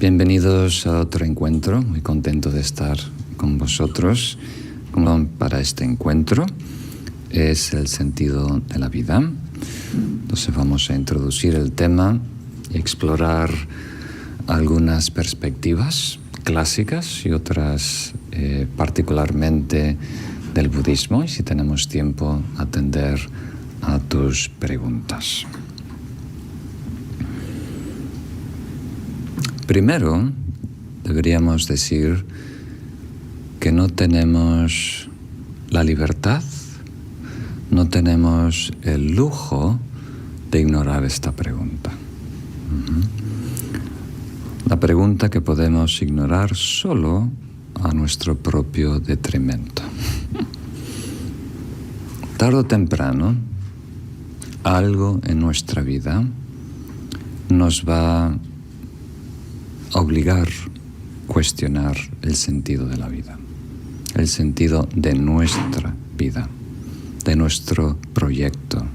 Bienvenidos a otro encuentro, muy contento de estar con vosotros. Para este encuentro es el sentido de la vida. Entonces vamos a introducir el tema y explorar algunas perspectivas clásicas y otras particularmente del budismo, y si tenemos tiempo atender a tus preguntas. Primero, deberíamos decir que no tenemos la libertad, no tenemos el lujo de ignorar esta pregunta. La pregunta que podemos ignorar solo a nuestro propio detrimento. Tarde o temprano, algo en nuestra vida nos va a obligar a cuestionar el sentido de la vida, el sentido de nuestra vida, de nuestro proyecto,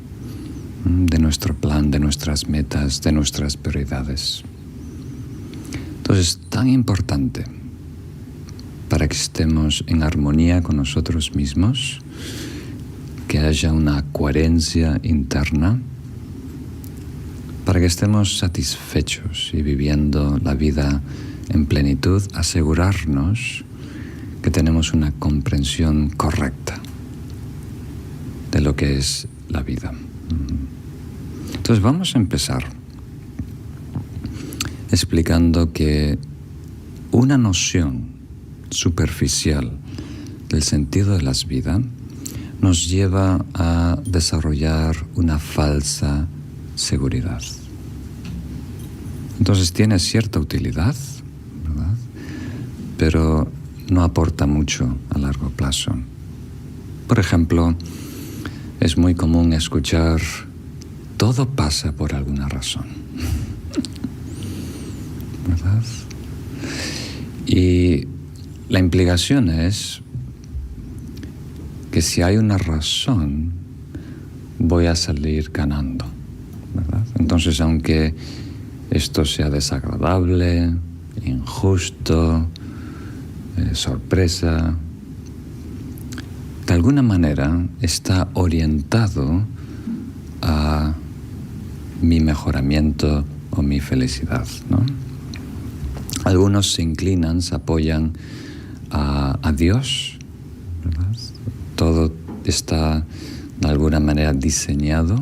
de nuestro plan, de nuestras metas, de nuestras prioridades. Entonces, tan importante para que estemos en armonía con nosotros mismos, que haya una coherencia interna, para que estemos satisfechos y viviendo la vida en plenitud, asegurarnos que tenemos una comprensión correcta de lo que es la vida. Entonces vamos a empezar explicando que una noción superficial del sentido de la vida nos lleva a desarrollar una falsa seguridad. Entonces tiene cierta utilidad, ¿verdad? Pero no aporta mucho a largo plazo. Por ejemplo, es muy común escuchar: todo pasa por alguna razón, ¿verdad? Y la implicación es que si hay una razón, voy a salir ganando, ¿verdad? Entonces, aunque esto sea desagradable, injusto, sorpresa, de alguna manera está orientado a mi mejoramiento o mi felicidad, ¿no? Algunos se inclinan, se apoyan a Dios, ¿verdad? Todo está de alguna manera diseñado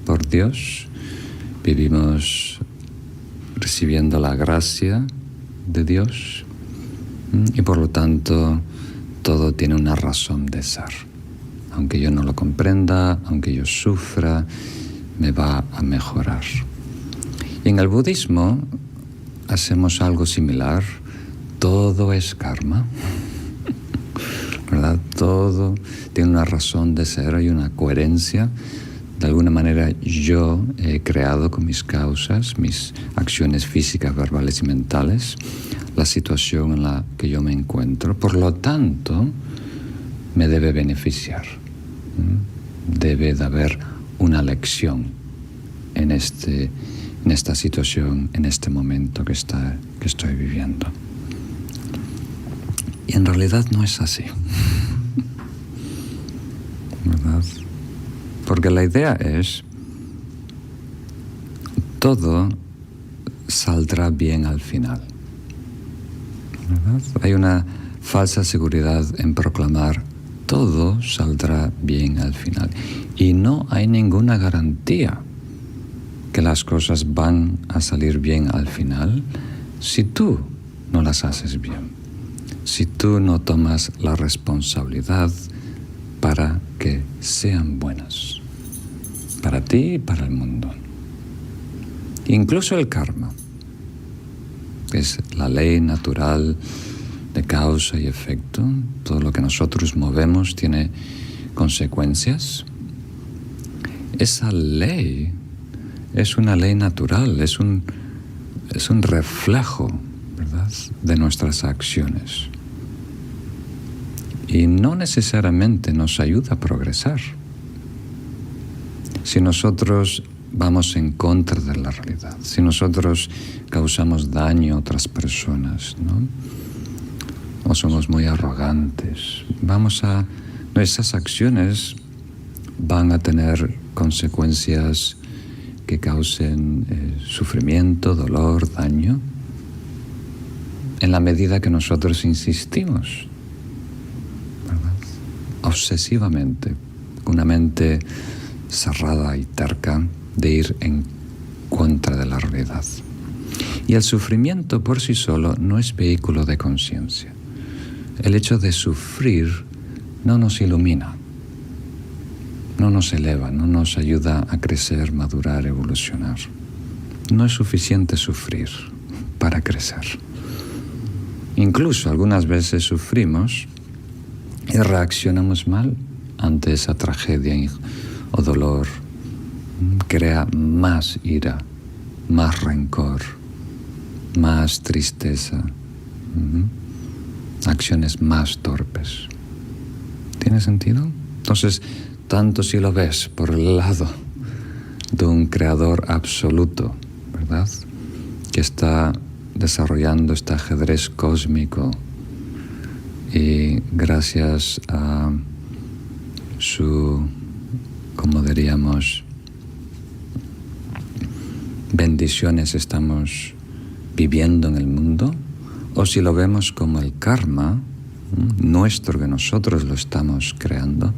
por Dios. Vivimos recibiendo la gracia de Dios y por lo tanto todo tiene una razón de ser. Aunque yo no lo comprenda, aunque yo sufra, me va a mejorar. Y en el budismo hacemos algo similar. Todo es karma, ¿verdad? Todo tiene una razón de ser, hay una coherencia. De alguna manera yo he creado con mis causas, mis acciones físicas, verbales y mentales, la situación en la que yo me encuentro. Por lo tanto, me debe beneficiar. Debe de haber una lección en esta situación, en este momento que estoy viviendo. Y en realidad no es así, ¿verdad? Porque la idea es, todo saldrá bien al final, ¿verdad? Hay una falsa seguridad en proclamar todo saldrá bien al final. Y no hay ninguna garantía que las cosas van a salir bien al final si tú no las haces bien, si tú no tomas la responsabilidad para que sean buenas, para ti y para el mundo. Incluso el karma, que es la ley natural de causa y efecto. Todo lo que nosotros movemos tiene consecuencias. Esa ley es una ley natural, es un reflejo, ¿verdad?, de nuestras acciones. Y no necesariamente nos ayuda a progresar. Si nosotros vamos en contra de la realidad, si nosotros causamos daño a otras personas, ¿no? O somos muy arrogantes, nuestras acciones van a tener consecuencias que causen sufrimiento, dolor, daño, en la medida que nosotros insistimos, ¿verdad? Obsesivamente, con una mente cerrada y terca, de ir en contra de la realidad. Y el sufrimiento por sí solo no es vehículo de conciencia. El hecho de sufrir no nos ilumina, no nos eleva, no nos ayuda a crecer, madurar, evolucionar. No es suficiente sufrir para crecer. Incluso algunas veces sufrimos y reaccionamos mal ante esa tragedia o dolor. Crea más ira, más rencor, más tristeza, acciones más torpes. ¿Tiene sentido? Entonces, tanto si lo ves por el lado de un creador absoluto, ¿verdad?, que está desarrollando este ajedrez cósmico y gracias a su, como diríamos, bendiciones estamos viviendo en el mundo, o si lo vemos como el karma nuestro, que nosotros lo estamos creando,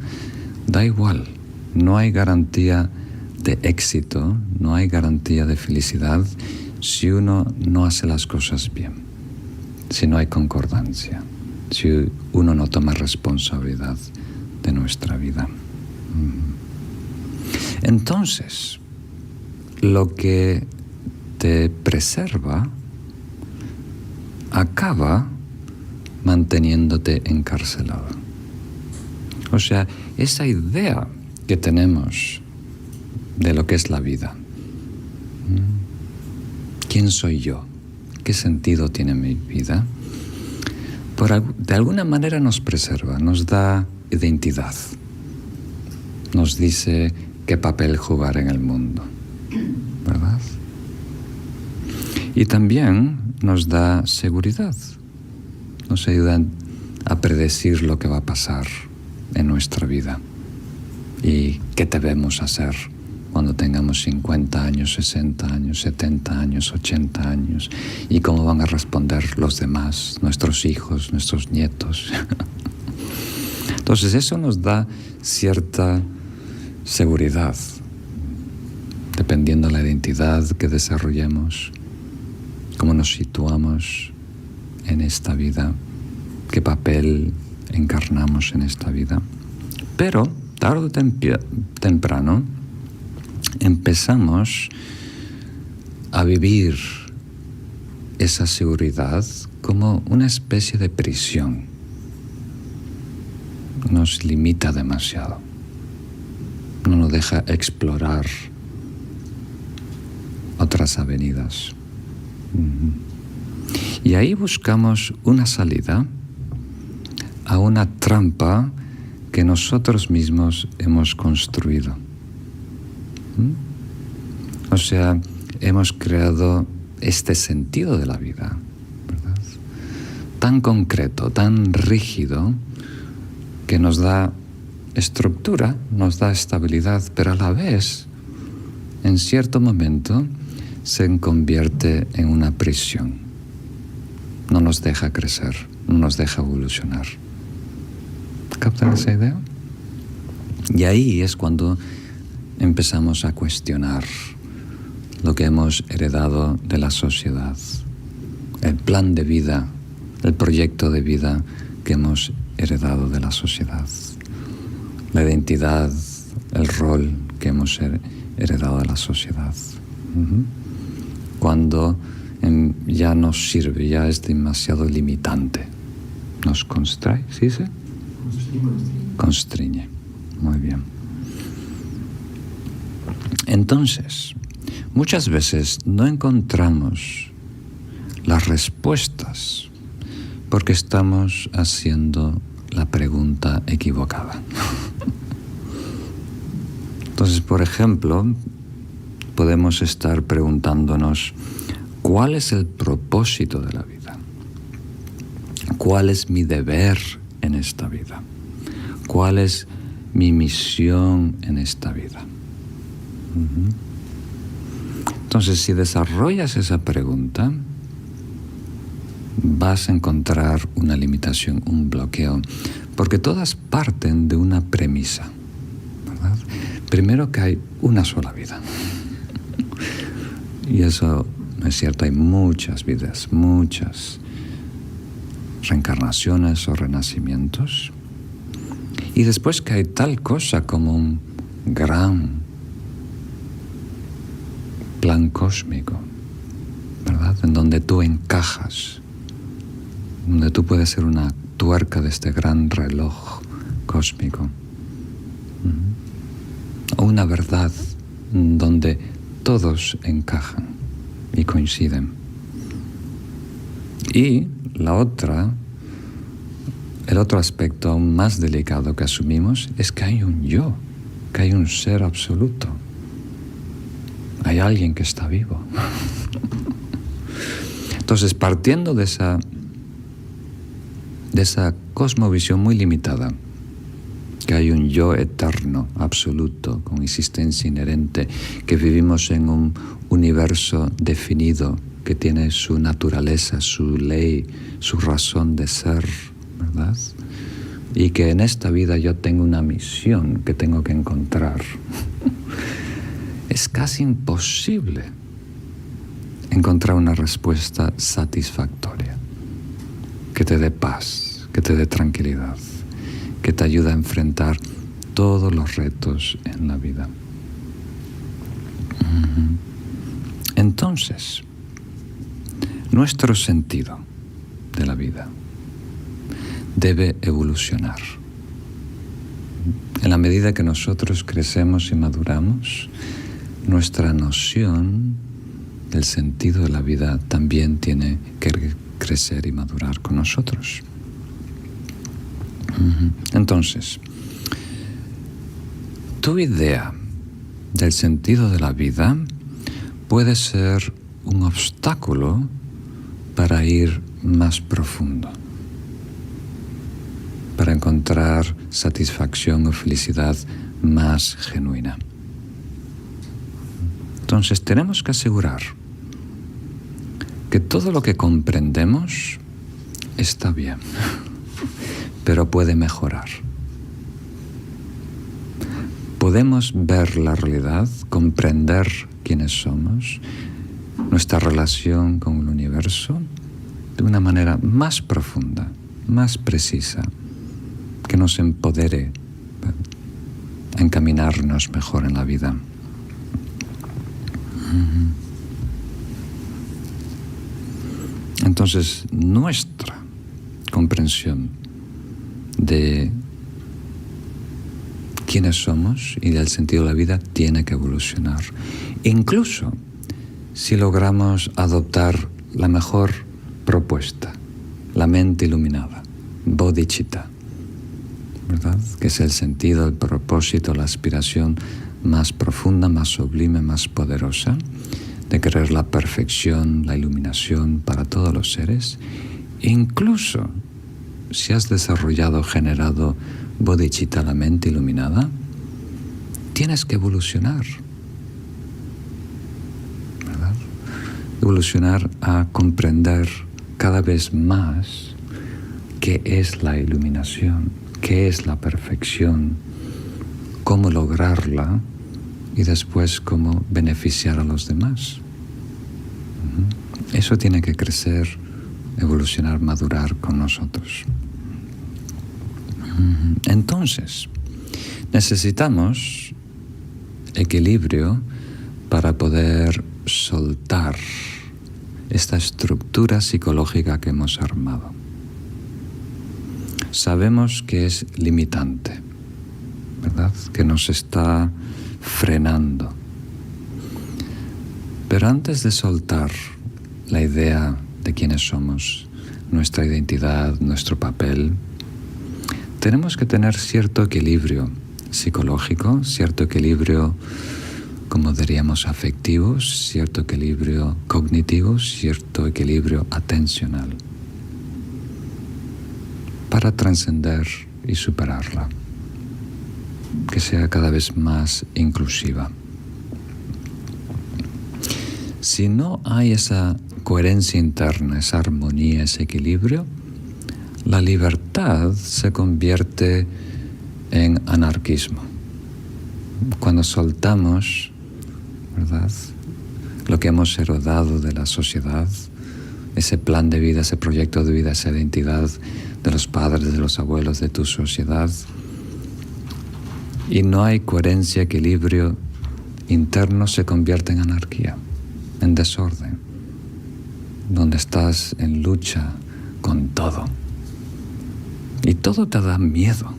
da igual. No hay garantía de éxito, no hay garantía de felicidad si uno no hace las cosas bien, si no hay concordancia, si uno no toma responsabilidad de nuestra vida. Entonces, lo que te preserva acaba manteniéndote encarcelado. O sea, esa idea que tenemos de lo que es la vida. ¿Quién soy yo? ¿Qué sentido tiene mi vida? De alguna manera nos preserva, nos da identidad. Nos dice qué papel jugar en el mundo, ¿verdad? Y también nos da seguridad. Nos ayuda a predecir lo que va a pasar en nuestra vida y qué debemos hacer cuando tengamos 50 años, 60 años, 70 años, 80 años, y cómo van a responder los demás, nuestros hijos, nuestros nietos. Entonces eso nos da cierta seguridad, dependiendo de la identidad que desarrollemos, cómo nos situamos en esta vida, qué papel encarnamos en esta vida. Pero tarde o temprano empezamos a vivir esa seguridad como una especie de prisión. Nos limita demasiado, no nos deja explorar otras avenidas. Y ahí buscamos una salida a una trampa que nosotros mismos hemos construido. O sea, hemos creado este sentido de la vida, ¿verdad?, tan concreto, tan rígido, que nos da estructura, nos da estabilidad, pero a la vez, en cierto momento, se convierte en una prisión. No nos deja crecer, no nos deja evolucionar. ¿Captan esa idea? Y ahí es cuando empezamos a cuestionar lo que hemos heredado de la sociedad, el plan de vida, el proyecto de vida que hemos heredado de la sociedad, la identidad, el rol que hemos heredado de la sociedad. Cuando ya nos sirve, ya es demasiado limitante, nos constrae, ¿sí? Constriñe. Muy bien. Entonces, muchas veces no encontramos las respuestas porque estamos haciendo la pregunta equivocada. Entonces, por ejemplo, podemos estar preguntándonos, ¿cuál es el propósito de la vida? ¿Cuál es mi deber en esta vida? ¿Cuál es mi misión en esta vida? Entonces, si desarrollas esa pregunta, vas a encontrar una limitación, un bloqueo, porque todas parten de una premisa, ¿verdad? Primero, que hay una sola vida. Y eso no es cierto, hay muchas vidas, muchas reencarnaciones o renacimientos. Y después que hay tal cosa como un gran plan cósmico, ¿verdad? En donde tú encajas, donde tú puedes ser una tuerca de este gran reloj cósmico. O una verdad donde todos encajan y coinciden. Y el otro aspecto aún más delicado que asumimos es que hay un yo, que hay un ser absoluto. Hay alguien que está vivo. Entonces, partiendo de esa cosmovisión muy limitada, que hay un yo eterno, absoluto, con existencia inherente, que vivimos en un universo definido, que tiene su naturaleza, su ley, su razón de ser, ¿verdad? Y que en esta vida yo tengo una misión que tengo que encontrar. Es casi imposible encontrar una respuesta satisfactoria, que te dé paz, que te dé tranquilidad, que te ayude a enfrentar todos los retos en la vida. Entonces, nuestro sentido de la vida debe evolucionar. En la medida que nosotros crecemos y maduramos, nuestra noción del sentido de la vida también tiene que crecer y madurar con nosotros. Entonces, tu idea del sentido de la vida puede ser un obstáculo para ir más profundo, para encontrar satisfacción o felicidad más genuina. Entonces, tenemos que asegurar que todo lo que comprendemos está bien, pero puede mejorar. Podemos ver la realidad, comprender quiénes somos, nuestra relación con el universo, de una manera más profunda, más precisa, que nos empodere a encaminarnos mejor en la vida. Entonces, nuestra comprensión de quiénes somos y del sentido de la vida tiene que evolucionar. Incluso si logramos adoptar la mejor propuesta, la mente iluminada, bodhicitta, ¿verdad? Que es el sentido, el propósito, la aspiración más profunda, más sublime, más poderosa, de querer la perfección, la iluminación para todos los seres. Incluso si has desarrollado, generado bodhicitta, la mente iluminada, tienes que evolucionar, ¿verdad? Evolucionar a comprender cada vez más qué es la iluminación, qué es la perfección, cómo lograrla y después cómo beneficiar a los demás. Eso tiene que crecer, evolucionar, madurar con nosotros. Entonces, necesitamos equilibrio para poder soltar esta estructura psicológica que hemos armado. Sabemos que es limitante, ¿verdad? Que nos está frenando. Pero antes de soltar la idea de quiénes somos, nuestra identidad, nuestro papel, tenemos que tener cierto equilibrio psicológico, cierto equilibrio como diríamos, afectivos, cierto equilibrio cognitivo, cierto equilibrio atencional, para trascender y superarla, que sea cada vez más inclusiva. Si no hay esa coherencia interna, esa armonía, ese equilibrio, la libertad se convierte en anarquismo. Cuando soltamos, ¿verdad?, lo que hemos heredado de la sociedad, ese plan de vida, ese proyecto de vida, esa identidad de los padres, de los abuelos, de tu sociedad, y no hay coherencia, equilibrio interno, se convierte en anarquía, en desorden, donde estás en lucha con todo. Y todo te da miedo.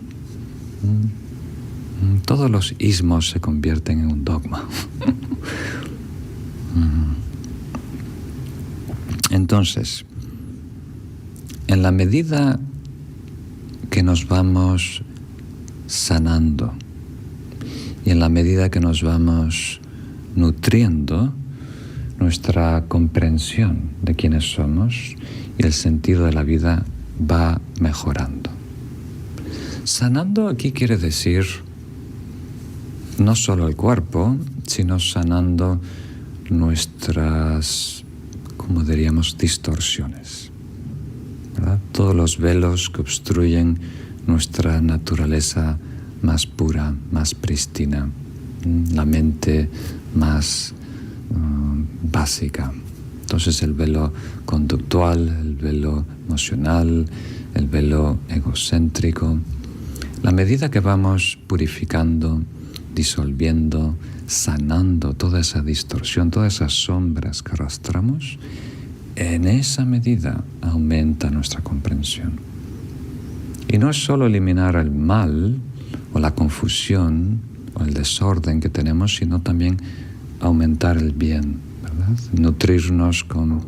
Todos los ismos se convierten en un dogma. Entonces, en la medida que nos vamos sanando y en la medida que nos vamos nutriendo, nuestra comprensión de quiénes somos y el sentido de la vida va mejorando. Sanando aquí quiere decir no solo el cuerpo, sino sanando nuestras, como diríamos, distorsiones, ¿verdad? Todos los velos que obstruyen nuestra naturaleza más pura, más prístina, la mente más básica. Entonces el velo conductual, el velo emocional, el velo egocéntrico. La medida que vamos purificando, disolviendo, sanando toda esa distorsión, todas esas sombras que arrastramos, en esa medida aumenta nuestra comprensión. Y no es solo eliminar el mal o la confusión o el desorden que tenemos, sino también aumentar el bien, ¿verdad? Nutrirnos con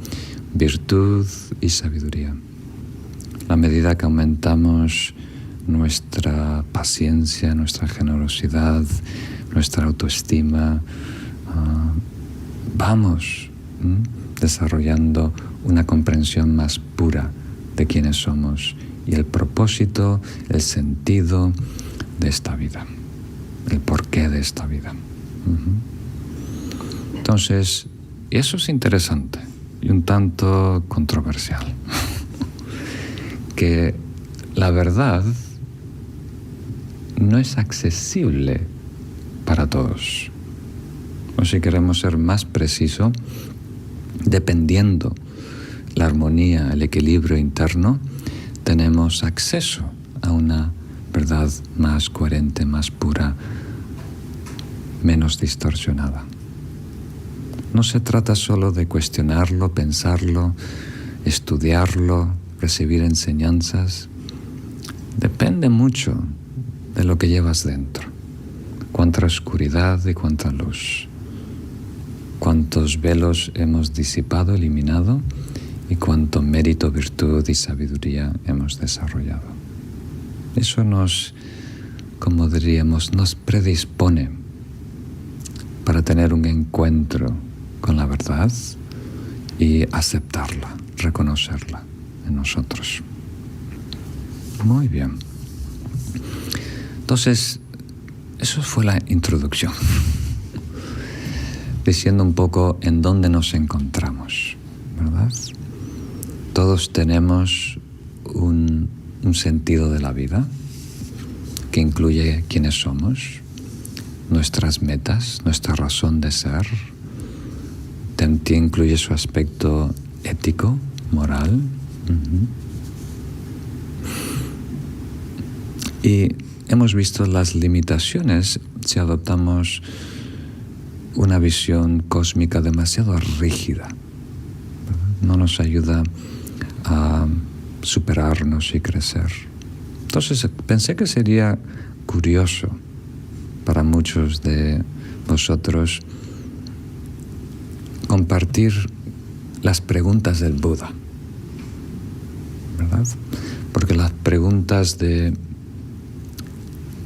virtud y sabiduría. A medida que aumentamos nuestra paciencia, nuestra generosidad, nuestra autoestima, vamos desarrollando una comprensión más pura de quiénes somos y el propósito, el sentido de esta vida, el porqué de esta vida. Entonces, eso es interesante y un tanto controversial, que la verdad no es accesible para todos. O si queremos ser más preciso, dependiendo la armonía, el equilibrio interno, tenemos acceso a una verdad más coherente, más pura, menos distorsionada. No se trata solo de cuestionarlo, pensarlo, estudiarlo, recibir enseñanzas. Depende mucho de lo que llevas dentro. Cuánta oscuridad y cuánta luz. Cuántos velos hemos disipado, eliminado, y cuánto mérito, virtud y sabiduría hemos desarrollado. Eso nos, como diríamos, nos predispone para tener un encuentro con la verdad y aceptarla, reconocerla en nosotros. Muy bien. Entonces, eso fue la introducción, diciendo un poco en dónde nos encontramos, ¿verdad? Todos tenemos un sentido de la vida que incluye quiénes somos, nuestras metas, nuestra razón de ser. También incluye su aspecto ético, moral. Y hemos visto las limitaciones si adoptamos una visión cósmica demasiado rígida. No nos ayuda a superarnos y crecer. Entonces pensé que sería curioso para muchos de vosotros compartir las preguntas del Buda, ¿verdad? Porque las preguntas de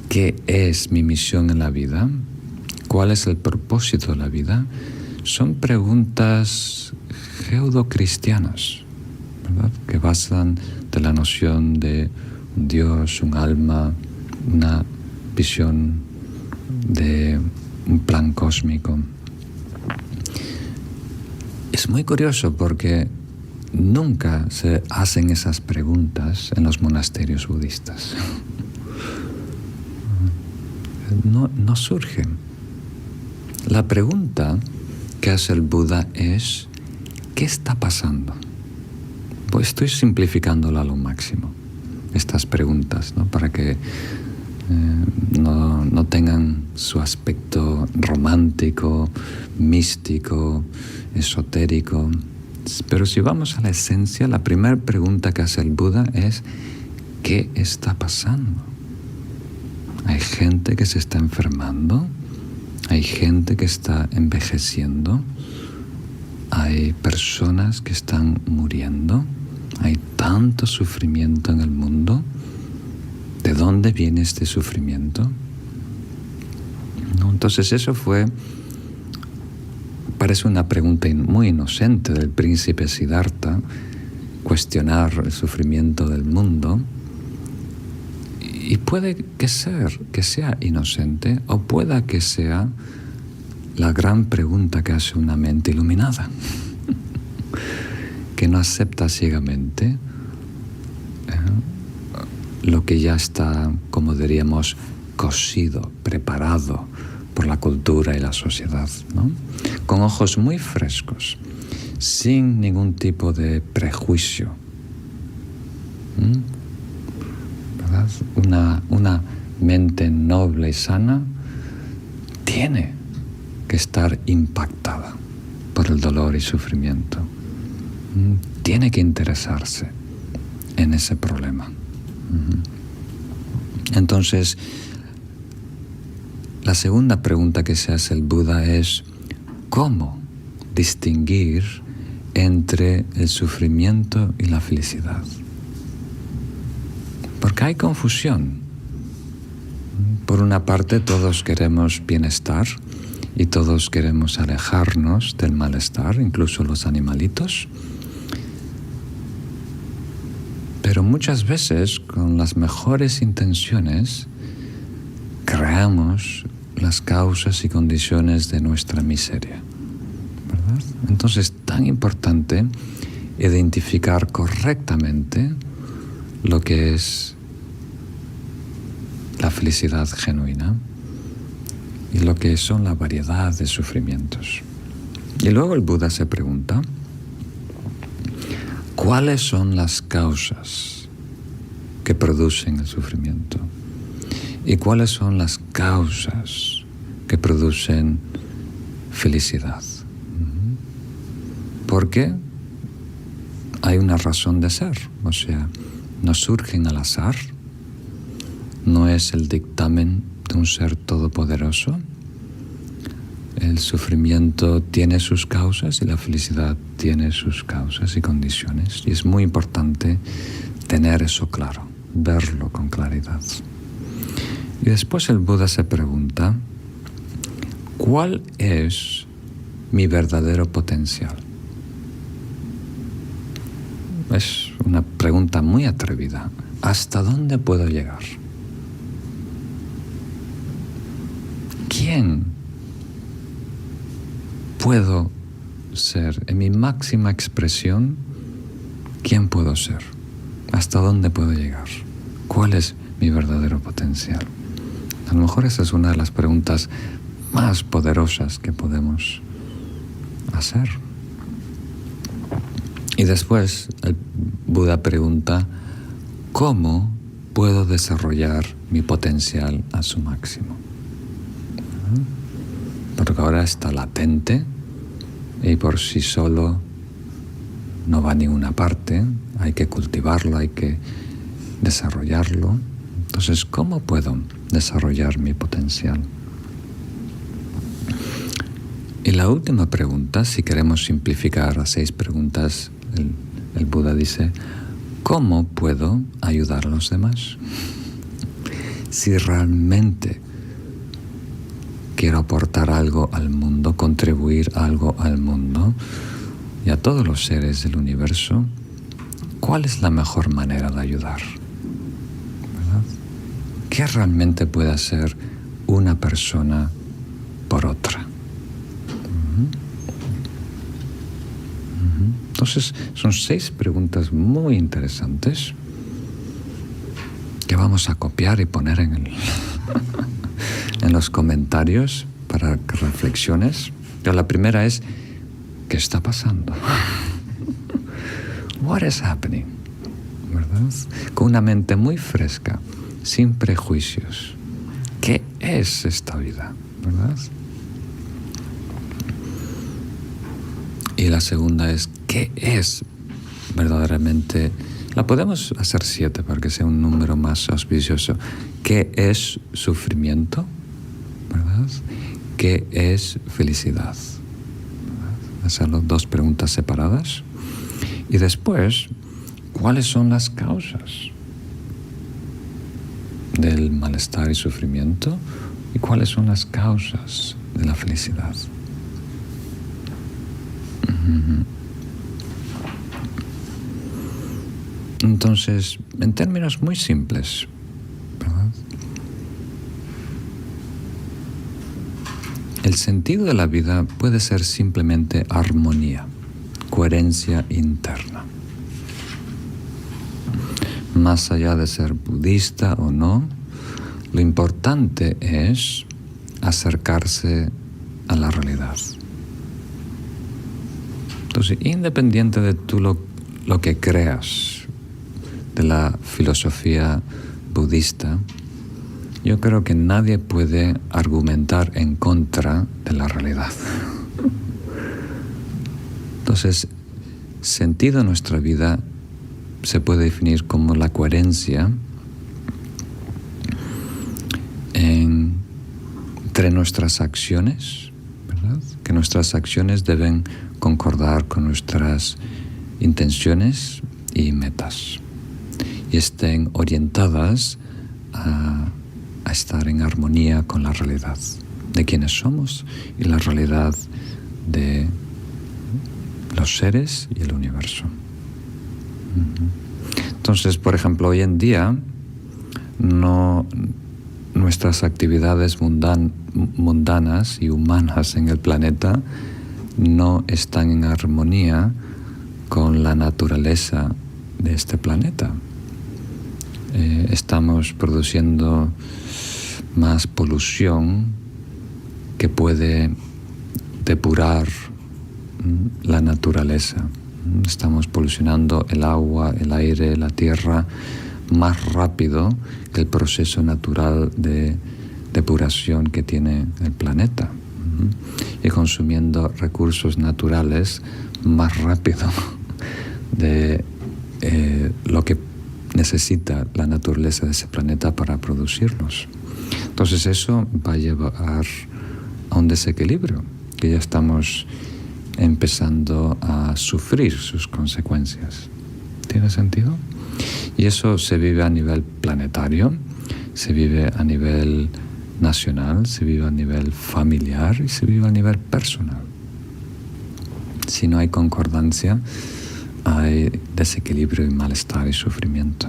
¿qué es mi misión en la vida? ¿Cuál es el propósito de la vida? Son preguntas judeocristianas, ¿verdad? Que basan de la noción de un Dios, un alma, una visión de un plan cósmico. Es muy curioso porque nunca se hacen esas preguntas en los monasterios budistas. No surgen. La pregunta que hace el Buda es: ¿qué está pasando? Pues estoy simplificándola a lo máximo, estas preguntas, ¿no? Para que no tengan su aspecto romántico, místico, esotérico. Pero si vamos a la esencia, la primera pregunta que hace el Buda es: ¿qué está pasando? Hay gente que se está enfermando, hay gente que está envejeciendo, hay personas que están muriendo, hay tanto sufrimiento en el mundo. ¿De dónde viene este sufrimiento? ¿No? Entonces eso parece una pregunta muy inocente del príncipe Siddhartha, cuestionar el sufrimiento del mundo. Y puede que sea inocente, o pueda que sea la gran pregunta que hace una mente iluminada, que no acepta ciegamente lo que ya está, como diríamos, cocido, preparado por la cultura y la sociedad, ¿no? Con ojos muy frescos, sin ningún tipo de prejuicio. ¿Verdad? Una mente noble y sana tiene que estar impactada por el dolor y sufrimiento. Tiene que interesarse en ese problema. Entonces, la segunda pregunta que se hace el Buda es: ¿cómo distinguir entre el sufrimiento y la felicidad? Porque hay confusión. Por una parte, todos queremos bienestar y todos queremos alejarnos del malestar, incluso los animalitos. Pero muchas veces, con las mejores intenciones, creamos las causas y condiciones de nuestra miseria, ¿verdad? Entonces es tan importante identificar correctamente lo que es la felicidad genuina y lo que son la variedad de sufrimientos. Y luego el Buda se pregunta: ¿cuáles son las causas que producen el sufrimiento? ¿Y cuáles son las causas que producen felicidad? Porque hay una razón de ser, o sea, no surgen al azar, no es el dictamen de un ser todopoderoso. El sufrimiento tiene sus causas y la felicidad tiene sus causas y condiciones. Y es muy importante tener eso claro, verlo con claridad. Y después el Buda se pregunta: ¿cuál es mi verdadero potencial? Es una pregunta muy atrevida. ¿Hasta dónde puedo llegar? ¿Quién puedo ser? En mi máxima expresión, ¿quién puedo ser? ¿Hasta dónde puedo llegar? ¿Cuál es mi verdadero potencial? A lo mejor esa es una de las preguntas más poderosas que podemos hacer. Y después el Buda pregunta: ¿cómo puedo desarrollar mi potencial a su máximo? Porque ahora está latente y por sí solo no va a ninguna parte. Hay que cultivarlo, hay que desarrollarlo. Entonces, ¿cómo puedo desarrollar mi potencial? Y la última pregunta, si queremos simplificar a 6 preguntas, el Buda dice: ¿cómo puedo ayudar a los demás? Si realmente quiero aportar algo al mundo, contribuir algo al mundo y a todos los seres del universo, ¿cuál es la mejor manera de ayudar? ¿Verdad? ¿Qué realmente puede hacer una persona por otra? Entonces, son 6 preguntas muy interesantes que vamos a copiar y poner en los comentarios para que reflexiones. Pero la primera es, ¿qué está pasando? What is happening? ¿Verdad? Con una mente muy fresca, sin prejuicios. ¿Qué es esta vida? ¿Verdad? Y la segunda es, ¿qué es verdaderamente? La podemos hacer 7 para que sea un número más auspicioso. ¿Qué es sufrimiento? ¿Verdad? ¿Qué es felicidad? ¿Verdad? Hacer 2 preguntas separadas. Y después, ¿cuáles son las causas del malestar y sufrimiento? ¿Y cuáles son las causas de la felicidad? Entonces, en términos muy simples, ¿verdad? El sentido de la vida puede ser simplemente armonía, coherencia interna. Más allá de ser budista o no, lo importante es acercarse a la realidad. Entonces, independiente de tú lo que creas de la filosofía budista, yo creo que nadie puede argumentar en contra de la realidad. Entonces, sentido en nuestra vida se puede definir como la coherencia entre nuestras acciones, ¿verdad? Que nuestras acciones deben concordar con nuestras intenciones y metas y estén orientadas a estar en armonía con la realidad de quienes somos y la realidad de los seres y el universo. Entonces, por ejemplo, hoy en día nuestras actividades mundanas y humanas en el planeta no están en armonía con la naturaleza de este planeta. Estamos produciendo más polución que puede depurar la naturaleza. Estamos polucionando el agua, el aire, la tierra más rápido que el proceso natural de depuración que tiene el planeta. Y consumiendo recursos naturales más rápido de lo que necesita la naturaleza de ese planeta para producirlos. Entonces eso va a llevar a un desequilibrio que ya estamos empezando a sufrir sus consecuencias. ¿Tiene sentido? Y eso se vive a nivel planetario, se vive a nivel nacional, se vive a nivel familiar y se vive a nivel personal. Si no hay concordancia, hay desequilibrio y malestar y sufrimiento.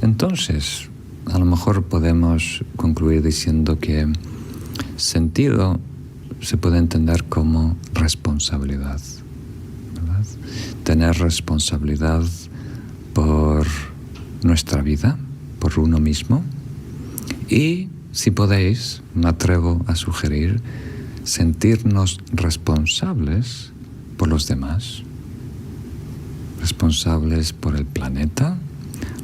Entonces, a lo mejor podemos concluir diciendo que sentido se puede entender como responsabilidad, ¿verdad? Tener responsabilidad por nuestra vida, por uno mismo. Y, si podéis, me atrevo a sugerir, sentirnos responsables por los demás, responsables por el planeta,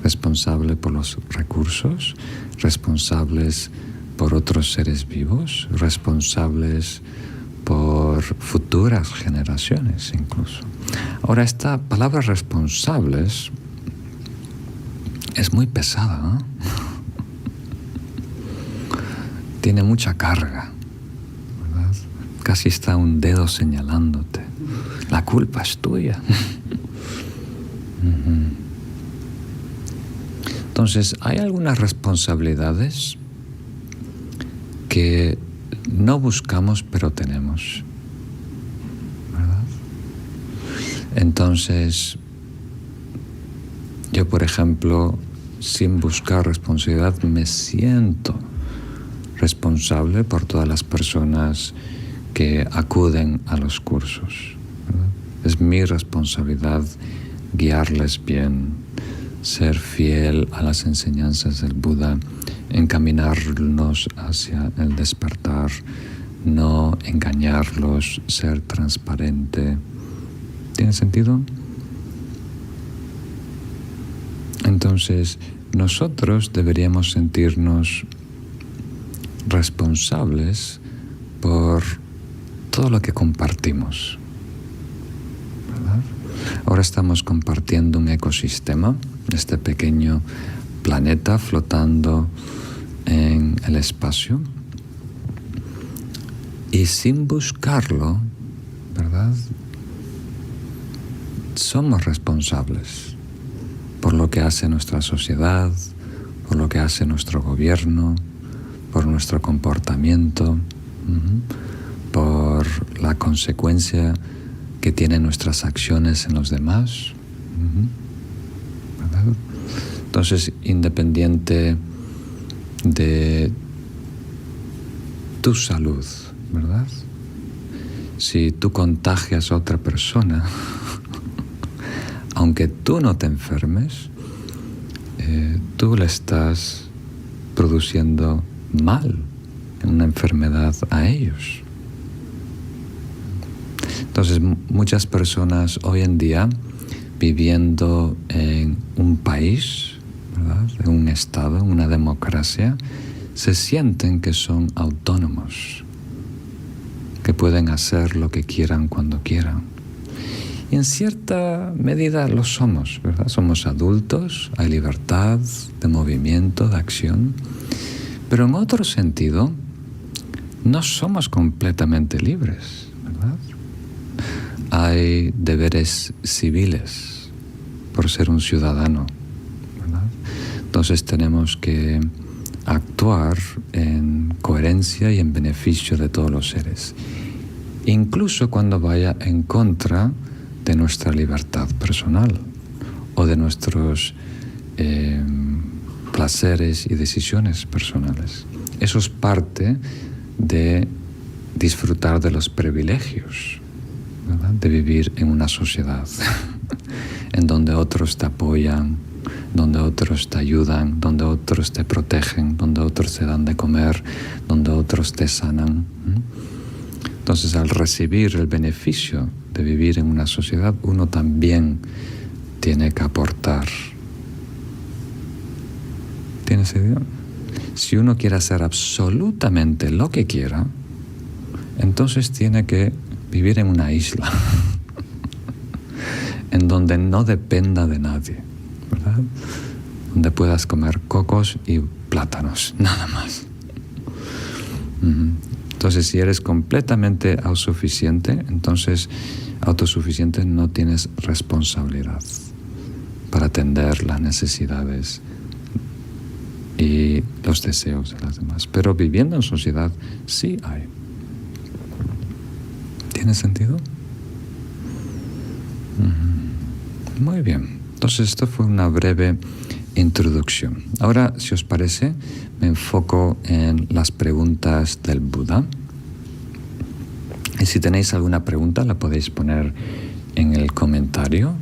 responsables por los recursos, responsables por otros seres vivos, responsables por futuras generaciones incluso. Ahora, esta palabra responsables es muy pesada, ¿no? Tiene mucha carga, ¿verdad? Casi está un dedo señalándote. La culpa es tuya. Entonces, hay algunas responsabilidades que no buscamos pero tenemos, ¿verdad? Entonces, yo, por ejemplo, sin buscar responsabilidad, me siento responsable por todas las personas que acuden a los cursos, ¿verdad? Es mi responsabilidad guiarles bien, ser fiel a las enseñanzas del Buda, encaminarnos hacia el despertar, no engañarlos, ser transparente. ¿Tiene sentido? Entonces, nosotros deberíamos sentirnos responsables por todo lo que compartimos, ¿verdad? Ahora estamos compartiendo un ecosistema, este pequeño planeta flotando en el espacio, y sin buscarlo, ¿verdad?, somos responsables por lo que hace nuestra sociedad, por lo que hace nuestro gobierno, por nuestro comportamiento, por la consecuencia que tienen nuestras acciones en los demás, ¿verdad? Entonces, independiente de tu salud, ¿verdad? Si tú contagias a otra persona, aunque tú no te enfermes, tú le estás produciendo mal, una enfermedad a ellos. Entonces, muchas personas hoy en día, viviendo en un país, ¿verdad?, en un estado, en una democracia, se sienten que son autónomos, que pueden hacer lo que quieran cuando quieran. Y en cierta medida lo somos, ¿verdad? Somos adultos, hay libertad de movimiento, de acción, pero en otro sentido no somos completamente libres, ¿verdad? Hay deberes civiles por ser un ciudadano, ¿verdad? Entonces tenemos que actuar en coherencia y en beneficio de todos los seres, incluso cuando vaya en contra de nuestra libertad personal o de nuestros placeres y decisiones personales. Eso es parte de disfrutar de los privilegios, ¿verdad?, de vivir en una sociedad en donde otros te apoyan, donde otros te ayudan, donde otros te protegen, donde otros te dan de comer, donde otros te sanan. Entonces, al recibir el beneficio de vivir en una sociedad, uno también tiene que aportar. ¿Tiene sentido? Si uno quiere hacer absolutamente lo que quiera, entonces tiene que vivir en una isla en donde no dependa de nadie, ¿verdad? Donde puedas comer cocos y plátanos, nada más. Entonces, si eres completamente autosuficiente, no tienes responsabilidad para atender las necesidades y los deseos de las demás. Pero viviendo en sociedad sí hay. ¿Tiene sentido? Muy bien. Entonces, esto fue una breve introducción. Ahora, si os parece, me enfoco en las preguntas del Buda. Y si tenéis alguna pregunta, la podéis poner en el comentario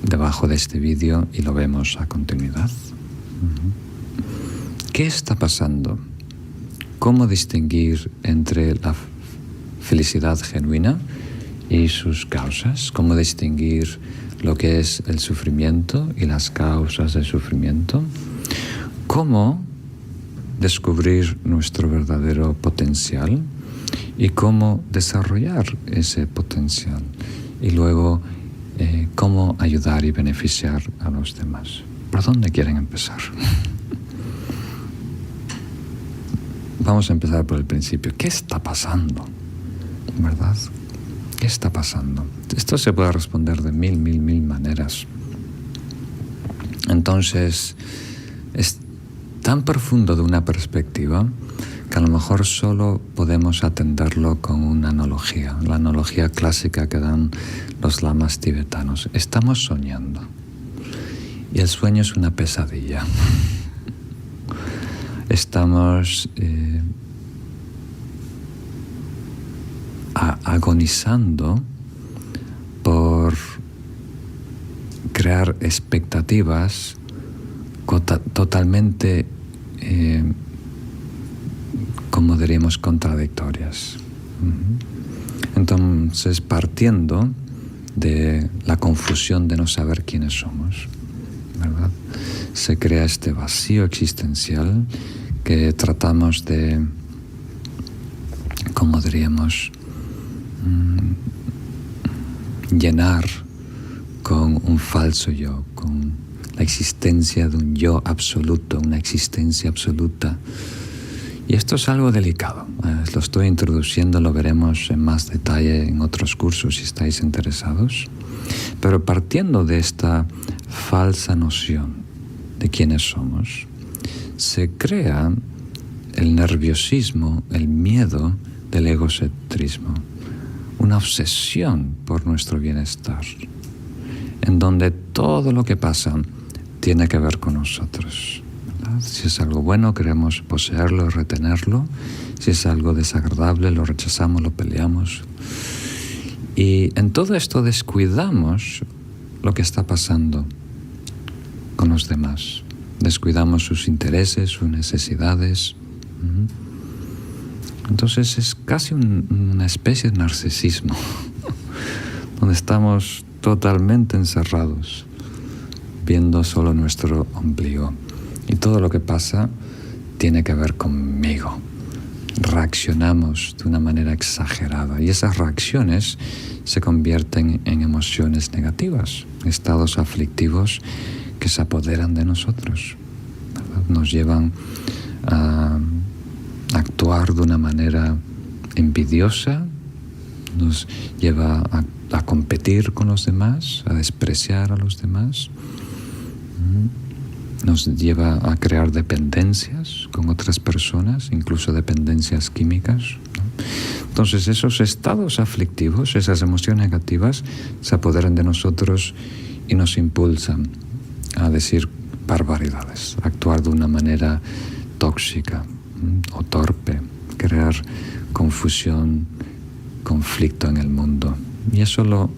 debajo de este vídeo y lo vemos a continuidad. ¿Qué está pasando? ¿Cómo distinguir entre la felicidad genuina y sus causas? ¿Cómo distinguir lo que es el sufrimiento y las causas del sufrimiento? ¿Cómo descubrir nuestro verdadero potencial y cómo desarrollar ese potencial? Y luego, cómo ayudar y beneficiar a los demás. ¿Por dónde quieren empezar? Vamos a empezar por el principio. ¿Qué está pasando? ¿Verdad? ¿Qué está pasando? Esto se puede responder de mil maneras. Entonces, es tan profundo de una perspectiva que a lo mejor solo podemos atenderlo con una analogía, la analogía clásica que dan los lamas tibetanos. Estamos soñando y el sueño es una pesadilla. Estamos agonizando por crear expectativas totalmente, como diríamos, contradictorias. Entonces, partiendo de la confusión de no saber quiénes somos, ¿verdad?, se crea este vacío existencial que tratamos de, como diríamos, llenar con un falso yo, con la existencia de un yo absoluto, una existencia absoluta. Y esto es algo delicado. Lo estoy introduciendo, lo veremos en más detalle en otros cursos si estáis interesados. Pero partiendo de esta falsa noción de quiénes somos, se crea el nerviosismo, el miedo del egocentrismo, una obsesión por nuestro bienestar, en donde todo lo que pasa tiene que ver con nosotros, ¿verdad? Si es algo bueno, queremos poseerlo, retenerlo. Si es algo desagradable, lo rechazamos, lo peleamos. Y en todo esto descuidamos lo que está pasando con los demás. Descuidamos sus intereses, sus necesidades. Entonces es casi una especie de narcisismo, donde estamos totalmente encerrados, viendo solo nuestro ombligo. Y todo lo que pasa tiene que ver conmigo. Reaccionamos de una manera exagerada y esas reacciones se convierten en emociones negativas, estados aflictivos que se apoderan de nosotros, ¿verdad? Nos llevan a actuar de una manera envidiosa, nos lleva a competir con los demás, a despreciar a los demás, nos lleva a crear dependencias con otras personas, incluso dependencias químicas, ¿no? Entonces esos estados aflictivos, esas emociones negativas, se apoderan de nosotros y nos impulsan a decir barbaridades, a actuar de una manera tóxica o torpe, crear confusión, conflicto en el mundo. Y eso lo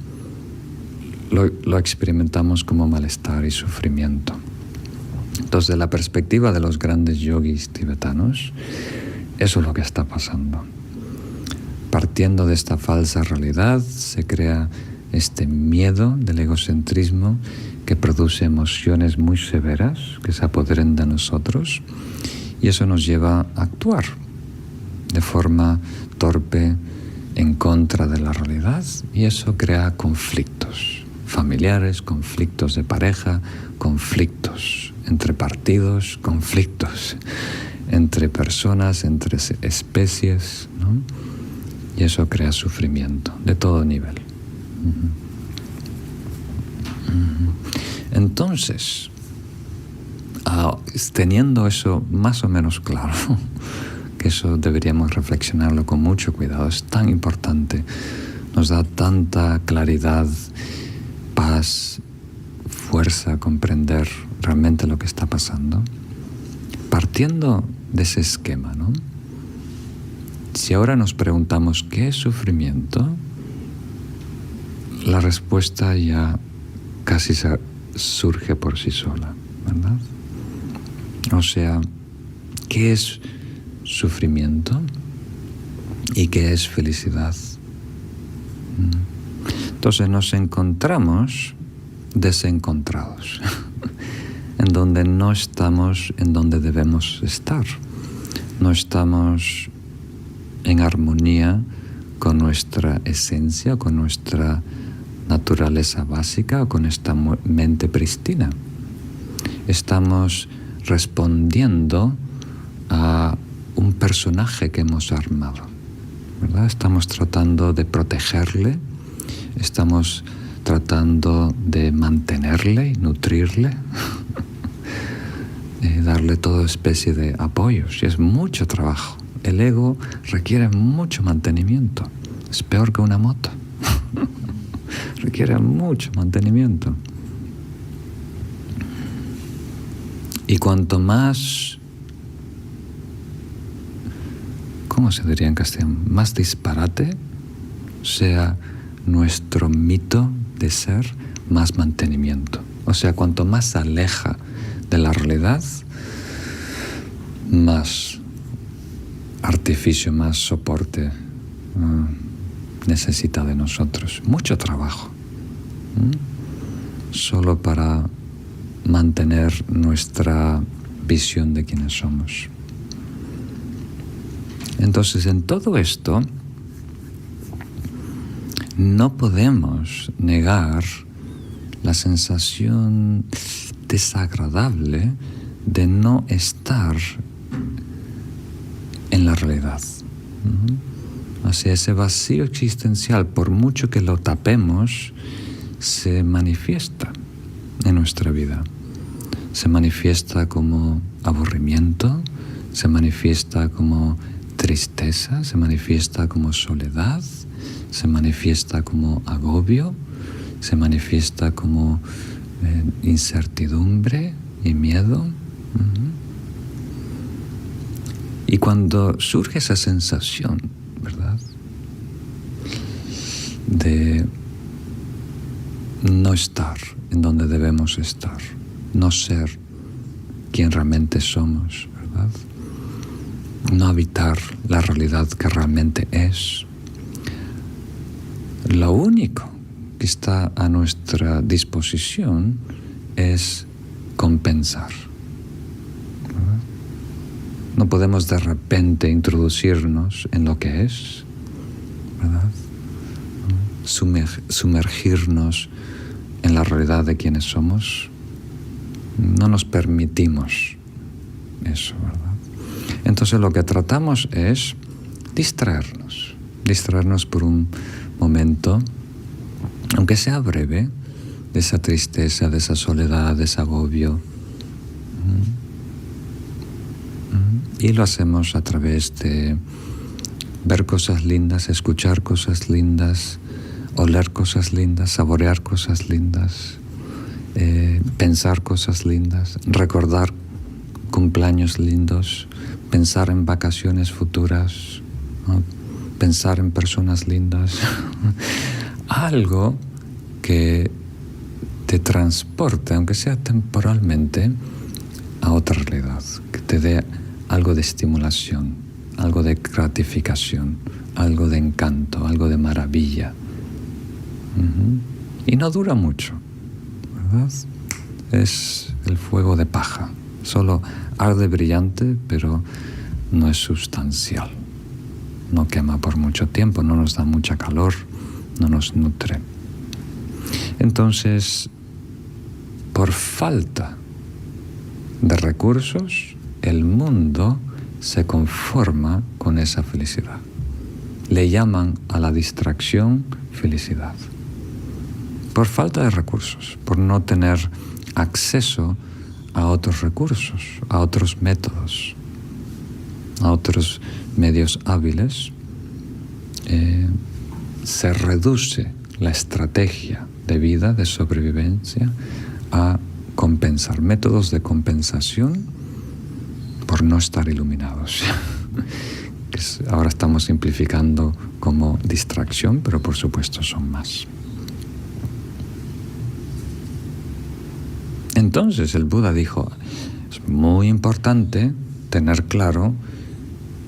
experimentamos como malestar y sufrimiento. Entonces, de la perspectiva de los grandes yogis tibetanos, eso es lo que está pasando. Partiendo de esta falsa realidad, se crea este miedo del egocentrismo que produce emociones muy severas que se apoderan de nosotros, y eso nos lleva a actuar de forma torpe en contra de la realidad, y eso crea conflictos familiares, conflictos de pareja, conflictos entre partidos, conflictos entre personas, entre especies, ¿no? Y eso crea sufrimiento de todo nivel. Entonces, teniendo eso más o menos claro, que eso deberíamos reflexionarlo con mucho cuidado, es tan importante, nos da tanta claridad, paz, fuerza, comprender realmente lo que está pasando. Partiendo de ese esquema, ¿no? Si ahora nos preguntamos ¿qué es sufrimiento?, la respuesta ya casi surge por sí sola, ¿verdad? O sea, ¿qué es sufrimiento y qué es felicidad? Entonces nos encontramos desencontrados, en donde no estamos en donde debemos estar, no estamos en armonía con nuestra esencia, con nuestra naturaleza básica, con esta mente pristina. Estamos respondiendo a un personaje que hemos armado, ¿verdad? Estamos tratando de protegerle, estamos tratando de mantenerle y nutrirle, darle toda especie de apoyos, y es mucho trabajo El ego requiere mucho mantenimiento. Es peor que una moto. Requiere mucho mantenimiento. Y cuanto más, ¿cómo se diría en castellano? Más disparate sea nuestro mito de ser, más mantenimiento. O sea, cuanto más se aleja de la realidad, más artificio, más soporte necesita de nosotros. Mucho trabajo. Solo para mantener nuestra visión de quiénes somos. Entonces, en todo esto, no podemos negar la sensación desagradable de no estar en la realidad. O sea, ese vacío existencial, por mucho que lo tapemos, se manifiesta en nuestra vida. Se manifiesta como aburrimiento, se manifiesta como tristeza, se manifiesta como soledad, se manifiesta como agobio, se manifiesta como incertidumbre y miedo. Y cuando surge esa sensación, ¿verdad?, de no estar en donde debemos estar, no ser quien realmente somos, ¿verdad?, no habitar la realidad que realmente es, lo único que está a nuestra disposición es compensar. ¿Verdad? No podemos de repente introducirnos en lo que es, ¿verdad?, sumergirnos en la realidad de quienes somos. No nos permitimos eso, ¿verdad? Entonces lo que tratamos es distraernos por un momento, aunque sea breve, de esa tristeza, de esa soledad, de ese agobio. Y lo hacemos a través de ver cosas lindas, escuchar cosas lindas, oler cosas lindas, saborear cosas lindas, pensar cosas lindas, recordar cumpleaños lindos, pensar en vacaciones futuras, ¿no?, pensar en personas lindas. Algo que te transporte, aunque sea temporalmente, a otra realidad, que te dé algo de estimulación, algo de gratificación, algo de encanto, algo de maravilla. Y no dura mucho, ¿verdad? Es el fuego de paja. Solo arde brillante, pero no es sustancial. No quema por mucho tiempo, no nos da mucha calor, no nos nutre. Entonces, por falta de recursos, el mundo se conforma con esa felicidad. Le llaman a la distracción felicidad. Por falta de recursos, por no tener acceso a otros recursos, a otros métodos, a otros medios hábiles, se reduce la estrategia de vida, de sobrevivencia, a compensar, métodos de compensación por no estar iluminados. Ahora estamos simplificando como distracción, pero por supuesto son más. Entonces el Buda dijo, es muy importante tener claro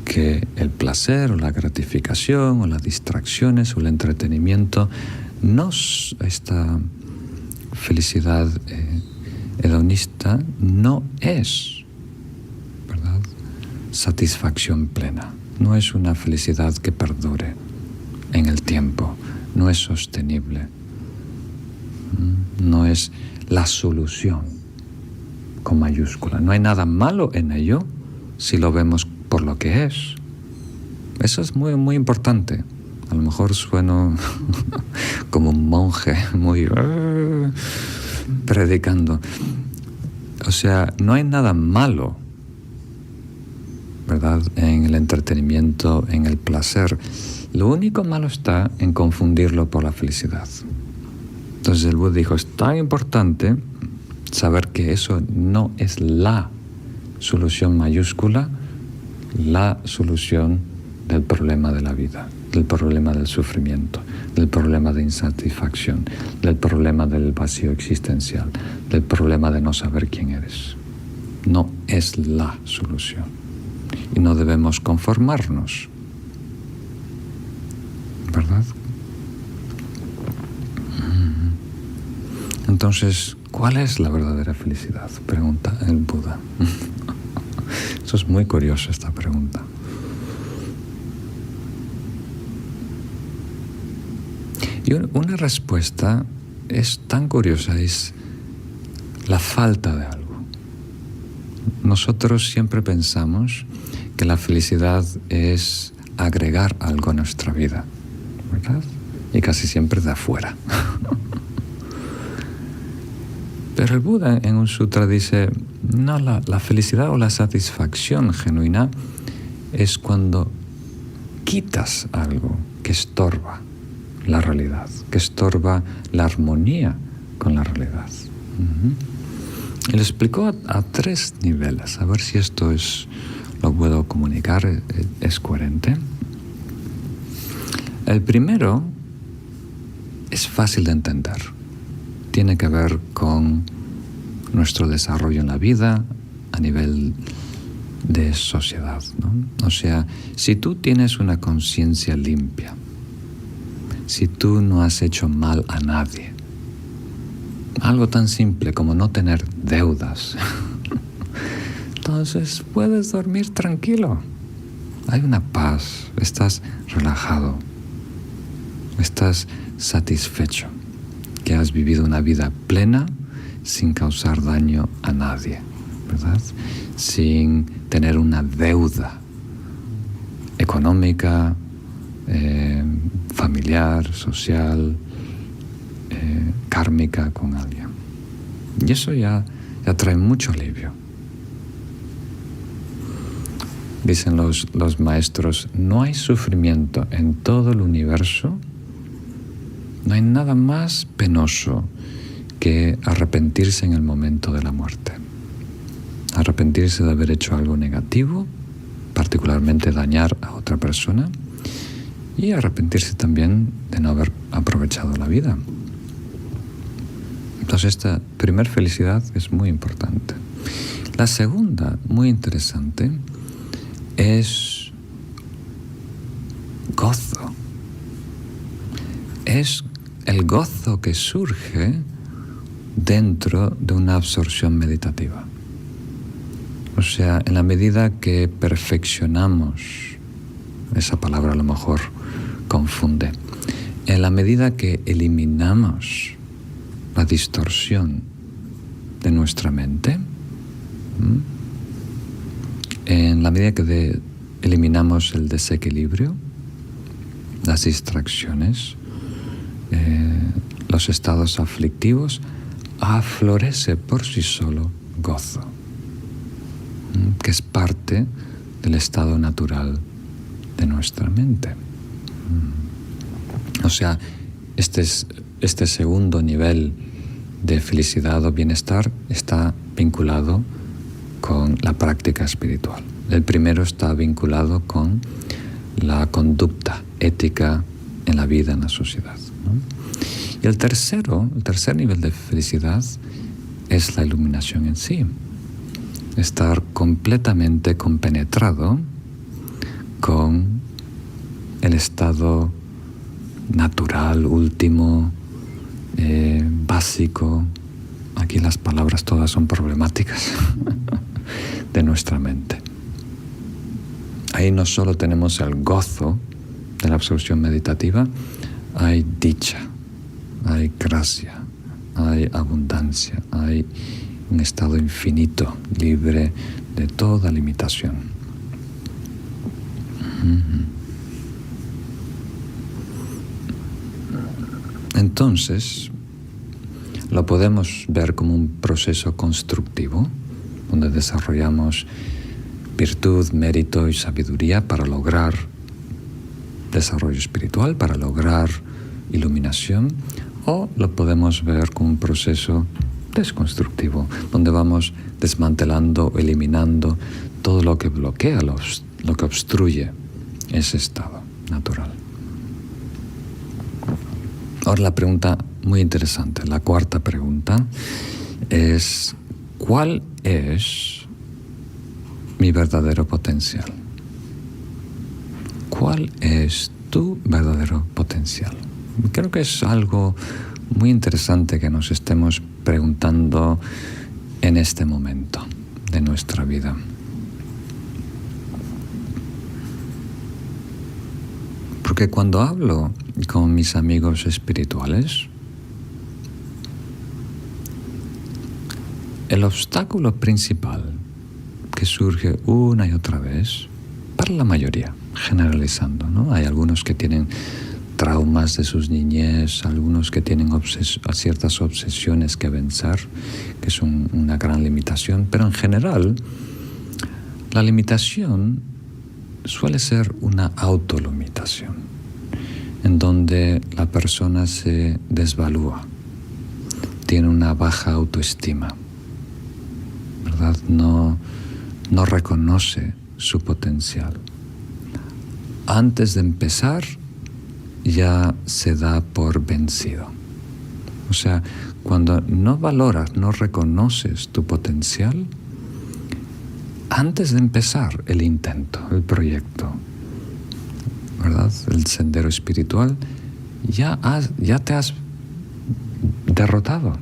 que el placer o la gratificación o las distracciones o el entretenimiento, esta felicidad hedonista no es, ¿verdad?, satisfacción plena. No es una felicidad que perdure en el tiempo, no es sostenible, no es la solución con mayúscula. No hay nada malo en ello si lo vemos por lo que es. Eso es muy, muy importante. A lo mejor sueno como un monje muy predicando. O sea, no hay nada malo ¿verdad? En el entretenimiento, en el placer. Lo único malo está en confundirlo por la felicidad. Entonces el Buda dijo, es tan importante saber que eso no es la solución mayúscula, la solución del problema de la vida, del problema del sufrimiento, del problema de insatisfacción, del problema del vacío existencial, del problema de no saber quién eres. No es la solución. Y no debemos conformarnos, ¿verdad? Entonces, ¿cuál es la verdadera felicidad? Pregunta el Buda. Eso es muy curioso, esta pregunta. Y una respuesta es tan curiosa, es la falta de algo. Nosotros siempre pensamos que la felicidad es agregar algo a nuestra vida, ¿verdad? Y casi siempre de afuera. Pero el Buda en un sutra dice, no, la felicidad o la satisfacción genuina es cuando quitas algo que estorba la realidad, que estorba la armonía con la realidad. Y lo explicó a 3 niveles, a ver si esto lo puedo comunicar, es coherente. El primero es fácil de entender. Tiene que ver con nuestro desarrollo en la vida a nivel de sociedad, ¿no? O sea, si tú tienes una conciencia limpia, si tú no has hecho mal a nadie, algo tan simple como no tener deudas, entonces puedes dormir tranquilo. Hay una paz, estás relajado, estás satisfecho, que has vivido una vida plena sin causar daño a nadie, ¿verdad? Sin tener una deuda económica, familiar, social, kármica con alguien. Y eso ya trae mucho alivio. Dicen los maestros, no hay sufrimiento en todo el universo, no hay nada más penoso que arrepentirse en el momento de la muerte. Arrepentirse de haber hecho algo negativo, particularmente dañar a otra persona, y arrepentirse también de no haber aprovechado la vida. Entonces esta primera felicidad es muy importante. La segunda, muy interesante, es gozo. Es el gozo que surge dentro de una absorción meditativa. O sea, en la medida que perfeccionamos, esa palabra a lo mejor confunde, en la medida que eliminamos la distorsión de nuestra mente, en la medida que eliminamos el desequilibrio, las distracciones, los estados aflictivos, aflorece por sí solo gozo, que es parte del estado natural de nuestra mente. O sea, este segundo nivel de felicidad o bienestar está vinculado con la práctica espiritual. El primero está vinculado con la conducta ética en la vida, en la sociedad, ¿no? Y el tercer nivel de felicidad es la iluminación en sí. Estar completamente compenetrado con el estado natural, último, básico. Aquí las palabras todas son problemáticas de nuestra mente. Ahí no solo tenemos el gozo de la absorción meditativa, hay dicha, hay gracia, hay abundancia, hay un estado infinito, libre de toda limitación. Entonces, lo podemos ver como un proceso constructivo, donde desarrollamos virtud, mérito y sabiduría para lograr desarrollo espiritual, para lograr iluminación, o lo podemos ver como un proceso desconstructivo, donde vamos desmantelando, eliminando todo lo que bloquea, lo que obstruye ese estado natural. Ahora la pregunta muy interesante, la cuarta pregunta es: ¿cuál es mi verdadero potencial? ¿Cuál es tu verdadero potencial? Creo que es algo muy interesante que nos estemos preguntando en este momento de nuestra vida. Porque cuando hablo con mis amigos espirituales, el obstáculo principal que surge una y otra vez, para la mayoría, generalizando, ¿no? Hay algunos que tienen traumas de sus niñez, algunos que tienen ciertas obsesiones que vencer, que son una gran limitación, pero en general la limitación suele ser una autolimitación, en donde la persona se desvalúa, tiene una baja autoestima, ¿verdad? No reconoce su potencial. Antes de empezar, ya se da por vencido. O sea, cuando no valoras, no reconoces tu potencial, antes de empezar el intento, el proyecto, ¿verdad?, el sendero espiritual, ya te has derrotado,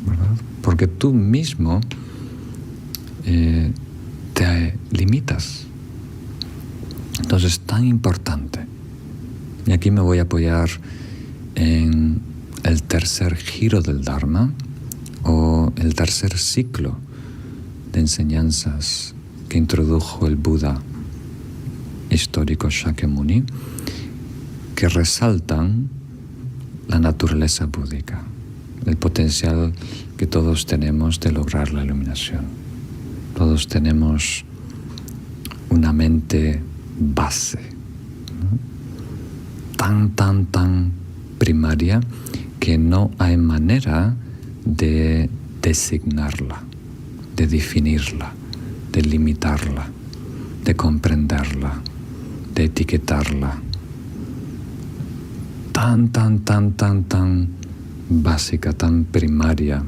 ¿verdad? Porque tú mismo te limitas. Entonces es tan importante. Y aquí me voy a apoyar en el tercer giro del Dharma, o el tercer ciclo de enseñanzas que introdujo el Buda histórico Shakyamuni, que resaltan la naturaleza búdica, el potencial que todos tenemos de lograr la iluminación. Todos tenemos una mente base, ¿no?, tan primaria que no hay manera de designarla, de definirla, de limitarla, de comprenderla, de etiquetarla. Tan básica, tan primaria,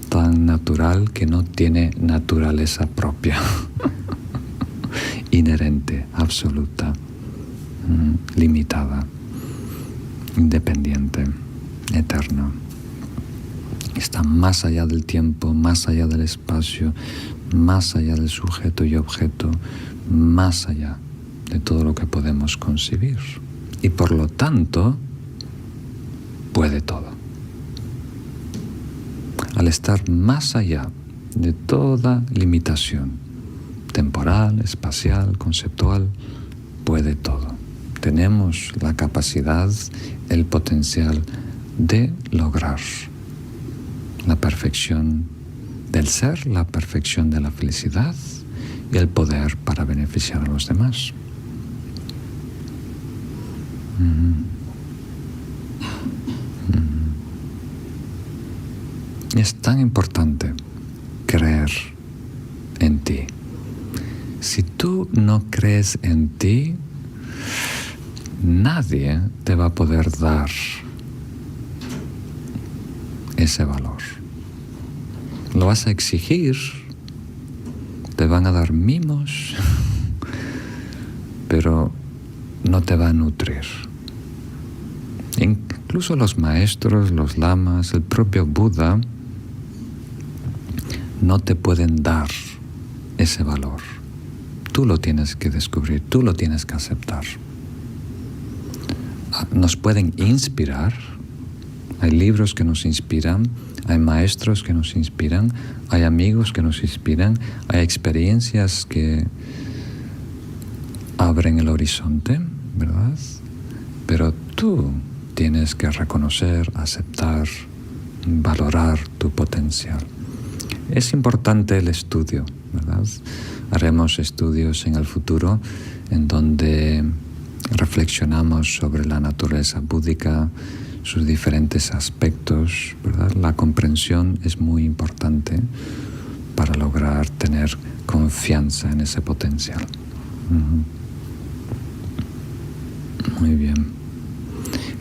tan natural, que no tiene naturaleza propia, inherente, absoluta, limitada, independiente, eterna. Está más allá del tiempo, más allá del espacio, más allá del sujeto y objeto, más allá de todo lo que podemos concebir. Y por lo tanto, puede todo. Al estar más allá de toda limitación temporal, espacial, conceptual, puede todo. Tenemos la capacidad, el potencial de lograr la perfección del ser, la perfección de la felicidad y el poder para beneficiar a los demás. Es tan importante creer en ti. Si tú no crees en ti, nadie te va a poder dar ese valor. Lo vas a exigir, te van a dar mimos, pero no te va a nutrir. Incluso los maestros, los lamas, el propio Buda no te pueden dar ese valor. Tú lo tienes que descubrir, tú lo tienes que aceptar. Nos pueden inspirar, hay libros que nos inspiran, hay maestros que nos inspiran, hay amigos que nos inspiran, hay experiencias que abren el horizonte, ¿verdad? Pero tú tienes que reconocer, aceptar, valorar tu potencial. Es importante el estudio, ¿verdad? haremos estudios en el futuro en donde reflexionamos sobre la naturaleza búdica, sus diferentes aspectos, ¿verdad? La comprensión es muy importante para lograr tener confianza en ese potencial. Muy bien.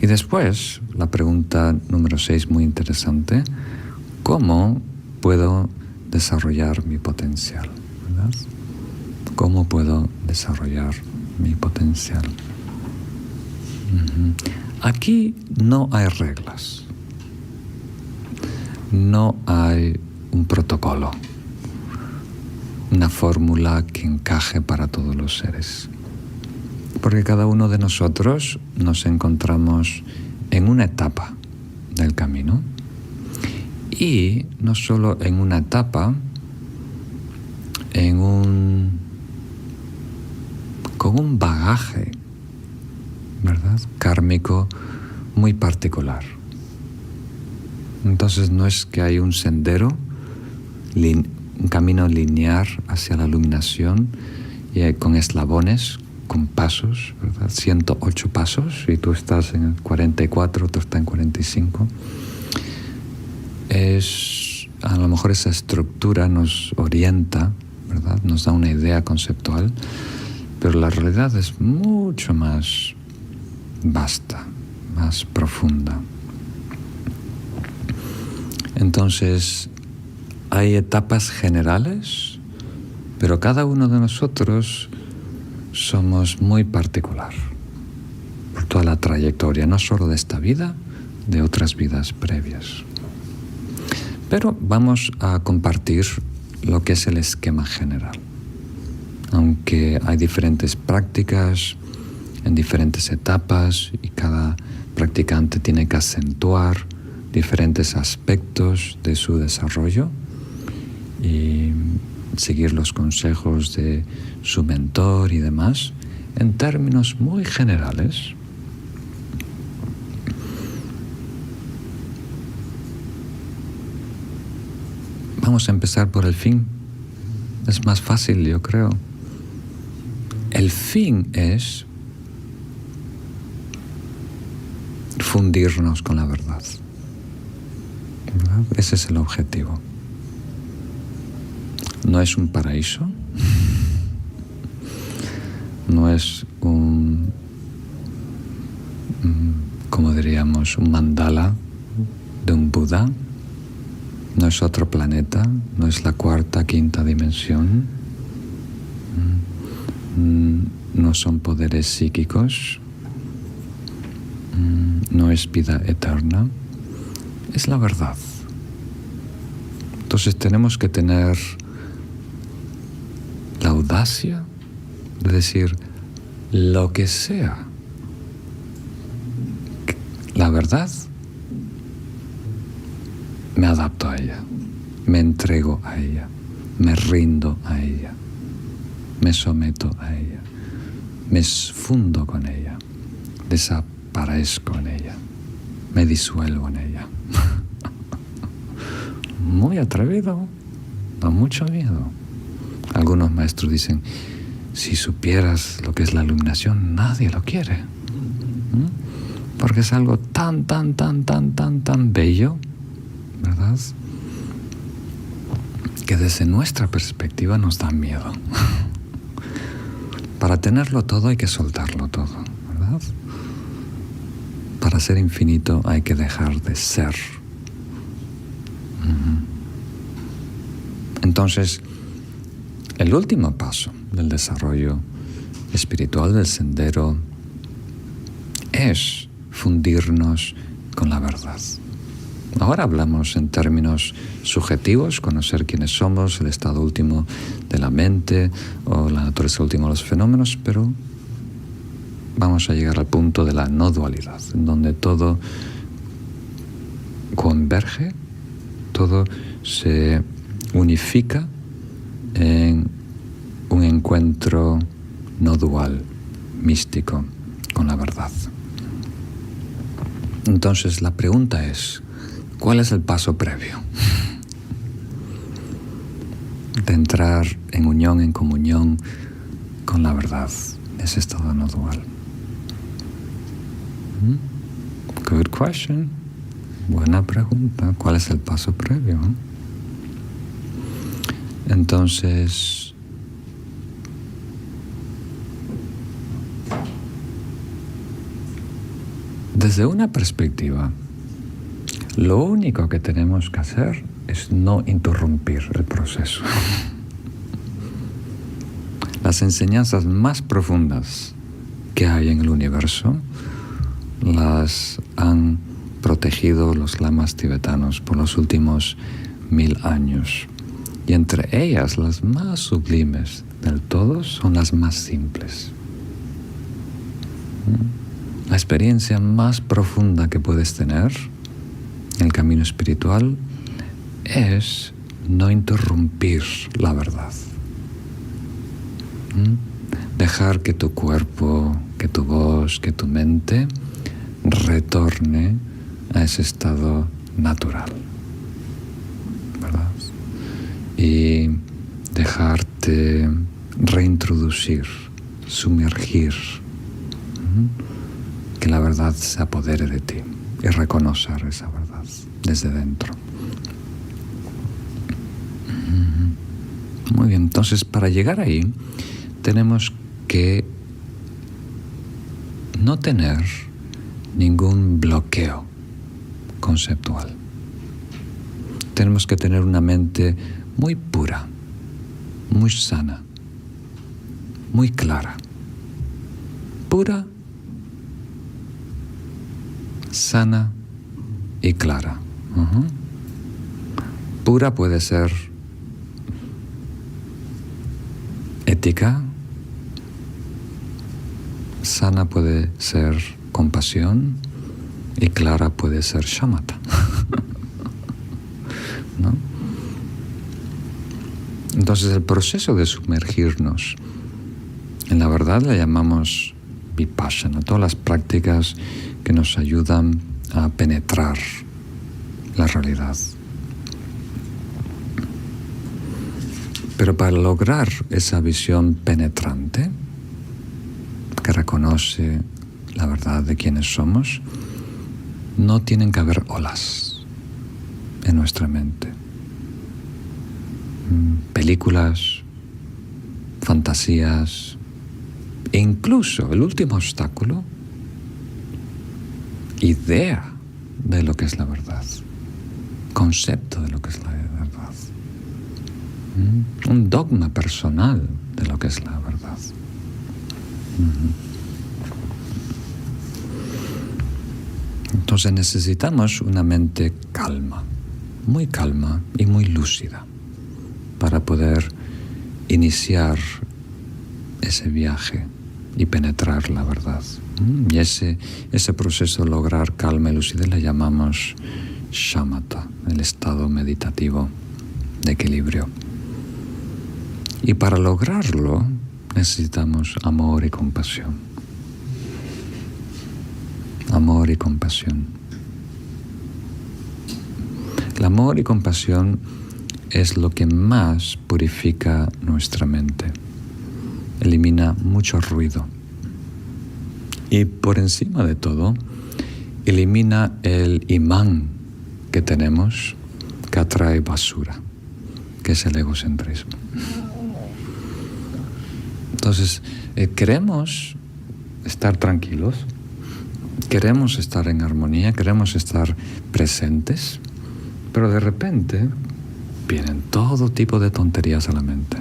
Y después, la pregunta número 6, muy interesante: ¿cómo puedo desarrollar mi potencial? ¿Verdad? ¿Cómo puedo desarrollar mi potencial? Aquí no hay reglas, no hay un protocolo, una fórmula que encaje para todos los seres. Porque cada uno de nosotros nos encontramos en una etapa del camino, y no solo en una etapa, con un bagaje, ¿verdad?, kármico muy particular. Entonces no es que hay un sendero, un camino lineal hacia la iluminación, y con eslabones, con pasos, ¿verdad? 108 pasos, y tú estás en el 44, tú estás en 45. A lo mejor esa estructura nos orienta, ¿verdad? Nos da una idea conceptual, pero la realidad es mucho más vasta, más profunda. Entonces, hay etapas generales, pero cada uno de nosotros somos muy particular por toda la trayectoria, no solo de esta vida, de otras vidas previas. Pero vamos a compartir lo que es el esquema general. Aunque hay diferentes prácticas en diferentes etapas, y cada practicante tiene que acentuar diferentes aspectos de su desarrollo y seguir los consejos de su mentor y demás, en términos muy generales. Vamos a empezar por el fin. Es más fácil, yo creo. El fin es fundirnos con la verdad. ¿Verdad? Ese es el objetivo. No es un paraíso, no es como diríamos, un mandala de un Buda, no es otro planeta, no es la cuarta, quinta dimensión, no son poderes psíquicos, no es vida eterna, es la verdad. Entonces tenemos que tener la audacia de decir lo que sea. La verdad, me adapto a ella, me entrego a ella, me rindo a ella, me someto a ella, me fundo con ella, desaparezco en ella, me disuelvo en ella. Muy atrevido, da mucho miedo. Algunos maestros dicen, si supieras lo que es la iluminación, nadie lo quiere. Porque es algo tan bello, ¿verdad?, que desde nuestra perspectiva nos da miedo. Para tenerlo todo hay que soltarlo todo, ¿verdad? Para ser infinito hay que dejar de ser. Entonces, el último paso del desarrollo espiritual del sendero es fundirnos con la verdad. Ahora hablamos en términos subjetivos, conocer quiénes somos, el estado último de la mente o la naturaleza última de los fenómenos, pero vamos a llegar al punto de la no dualidad, en donde todo converge, todo se unifica en un encuentro no dual, místico, con la verdad. Entonces la pregunta es, ¿cuál es el paso previo? de entrar en unión, en comunión con la verdad, ese estado no dual. Good question. Buena pregunta. ¿Cuál es el paso previo? Entonces, desde una perspectiva, lo único que tenemos que hacer es no interrumpir el proceso. Las enseñanzas más profundas que hay en el universo las han protegido los lamas tibetanos por los últimos 1000 años. Y entre ellas, las más sublimes del todo son las más simples. La experiencia más profunda que puedes tener en el camino espiritual es no interrumpir la verdad. Dejar que tu cuerpo, que tu voz, que tu mente retorne a ese estado natural, ¿verdad? Y dejarte reintroducir, sumergir, que la verdad se apodere de ti y reconocer esa verdad desde dentro. Muy bien, entonces para llegar ahí tenemos que no tener ningún bloqueo conceptual. Tenemos que tener una mente muy pura, muy sana, muy clara. Pura, sana y clara. Pura puede ser ética, sana puede ser compasión y clara puede ser shamatha. ¿No? Entonces el proceso de sumergirnos en la verdad le llamamos vipassana, todas las prácticas que nos ayudan a penetrar la realidad. Pero para lograr esa visión penetrante, que reconoce la verdad de quiénes somos, no tienen que haber olas en nuestra mente. Películas, fantasías, e incluso el último obstáculo, idea de lo que es la verdad, concepto de lo que es la verdad, un dogma personal de lo que es la verdad. Entonces necesitamos una mente calma y muy lúcida para poder iniciar ese viaje y penetrar la verdad. Y ese proceso de lograr calma y lucidez le llamamos shamatha, el estado meditativo de equilibrio. Y para lograrlo necesitamos amor y compasión. Amor y compasión. El amor y compasión es lo que más purifica nuestra mente. Elimina mucho ruido. Y por encima de todo, elimina el imán que tenemos que atrae basura, que es el egocentrismo. Entonces, queremos estar tranquilos, queremos estar en armonía, queremos estar presentes, pero de repente vienen todo tipo de tonterías a la mente,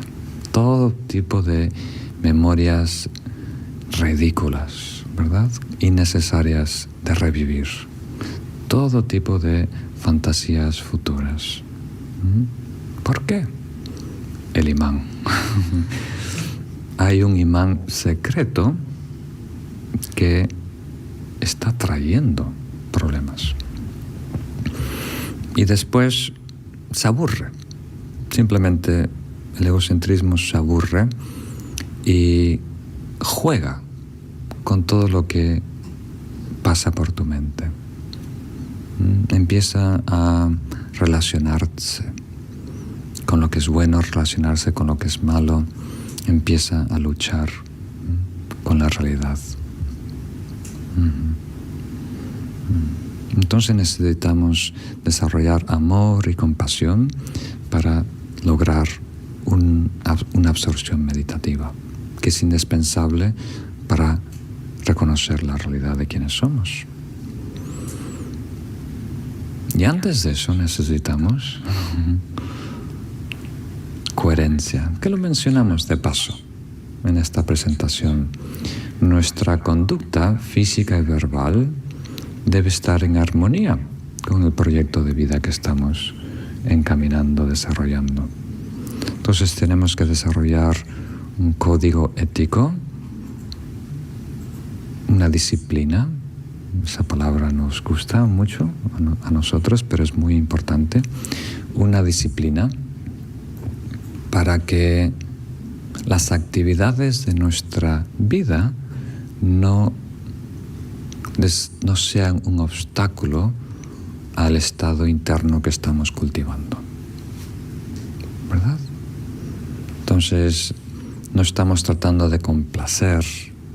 todo tipo de memorias ridículas, ¿verdad? Innecesarias de revivir, todo tipo de fantasías futuras. ¿Por qué? El imán. Hay un imán secreto que está trayendo problemas. Y después se aburre. Simplemente el egocentrismo se aburre y juega con todo lo que pasa por tu mente. Empieza a relacionarse con lo que es bueno, relacionarse con lo que es malo, empieza a luchar con la realidad. Entonces necesitamos desarrollar amor y compasión para lograr una absorción meditativa, que es indispensable para reconocer la realidad de quienes somos. Y antes de eso necesitamos coherencia, que lo mencionamos de paso en esta presentación. Nuestra conducta física y verbal debe estar en armonía con el proyecto de vida que estamos encaminando, desarrollando. Entonces tenemos que desarrollar un código ético, una disciplina. Esa palabra nos gusta mucho a nosotros, pero es muy importante. Una disciplina para que las actividades de nuestra vida no sean un obstáculo al estado interno que estamos cultivando, ¿verdad? Entonces, no estamos tratando de complacer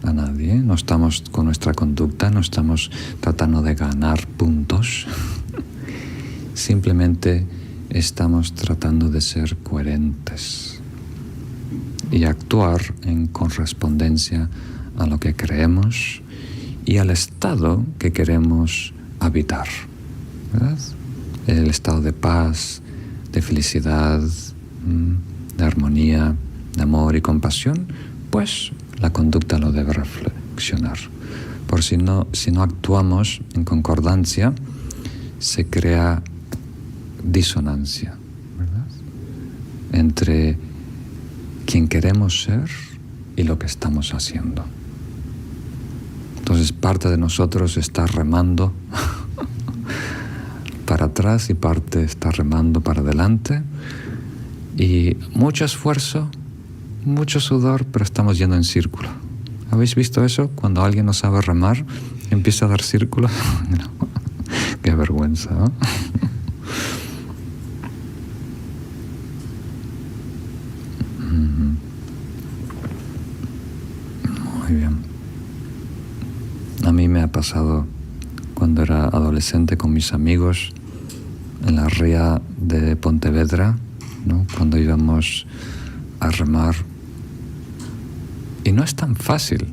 a nadie, no estamos con nuestra conducta, no estamos tratando de ganar puntos, simplemente estamos tratando de ser coherentes y actuar en correspondencia a lo que creemos y al estado que queremos habitar, ¿verdad? El estado de paz, de felicidad, de armonía, de amor y compasión, pues la conducta lo debe reflexionar. Por si no actuamos en concordancia, se crea disonancia, ¿verdad? Entre quien queremos ser y lo que estamos haciendo. Entonces parte de nosotros está remando para atrás y parte está remando para adelante, y mucho esfuerzo, mucho sudor, pero estamos yendo en círculo. ¿Habéis visto eso? Cuando alguien no sabe remar, empieza a dar círculos. Qué vergüenza, ¿no? Muy bien. A mí me ha pasado cuando era adolescente con mis amigos en la ría de Pontevedra, ¿no? Cuando íbamos a remar. Y no es tan fácil,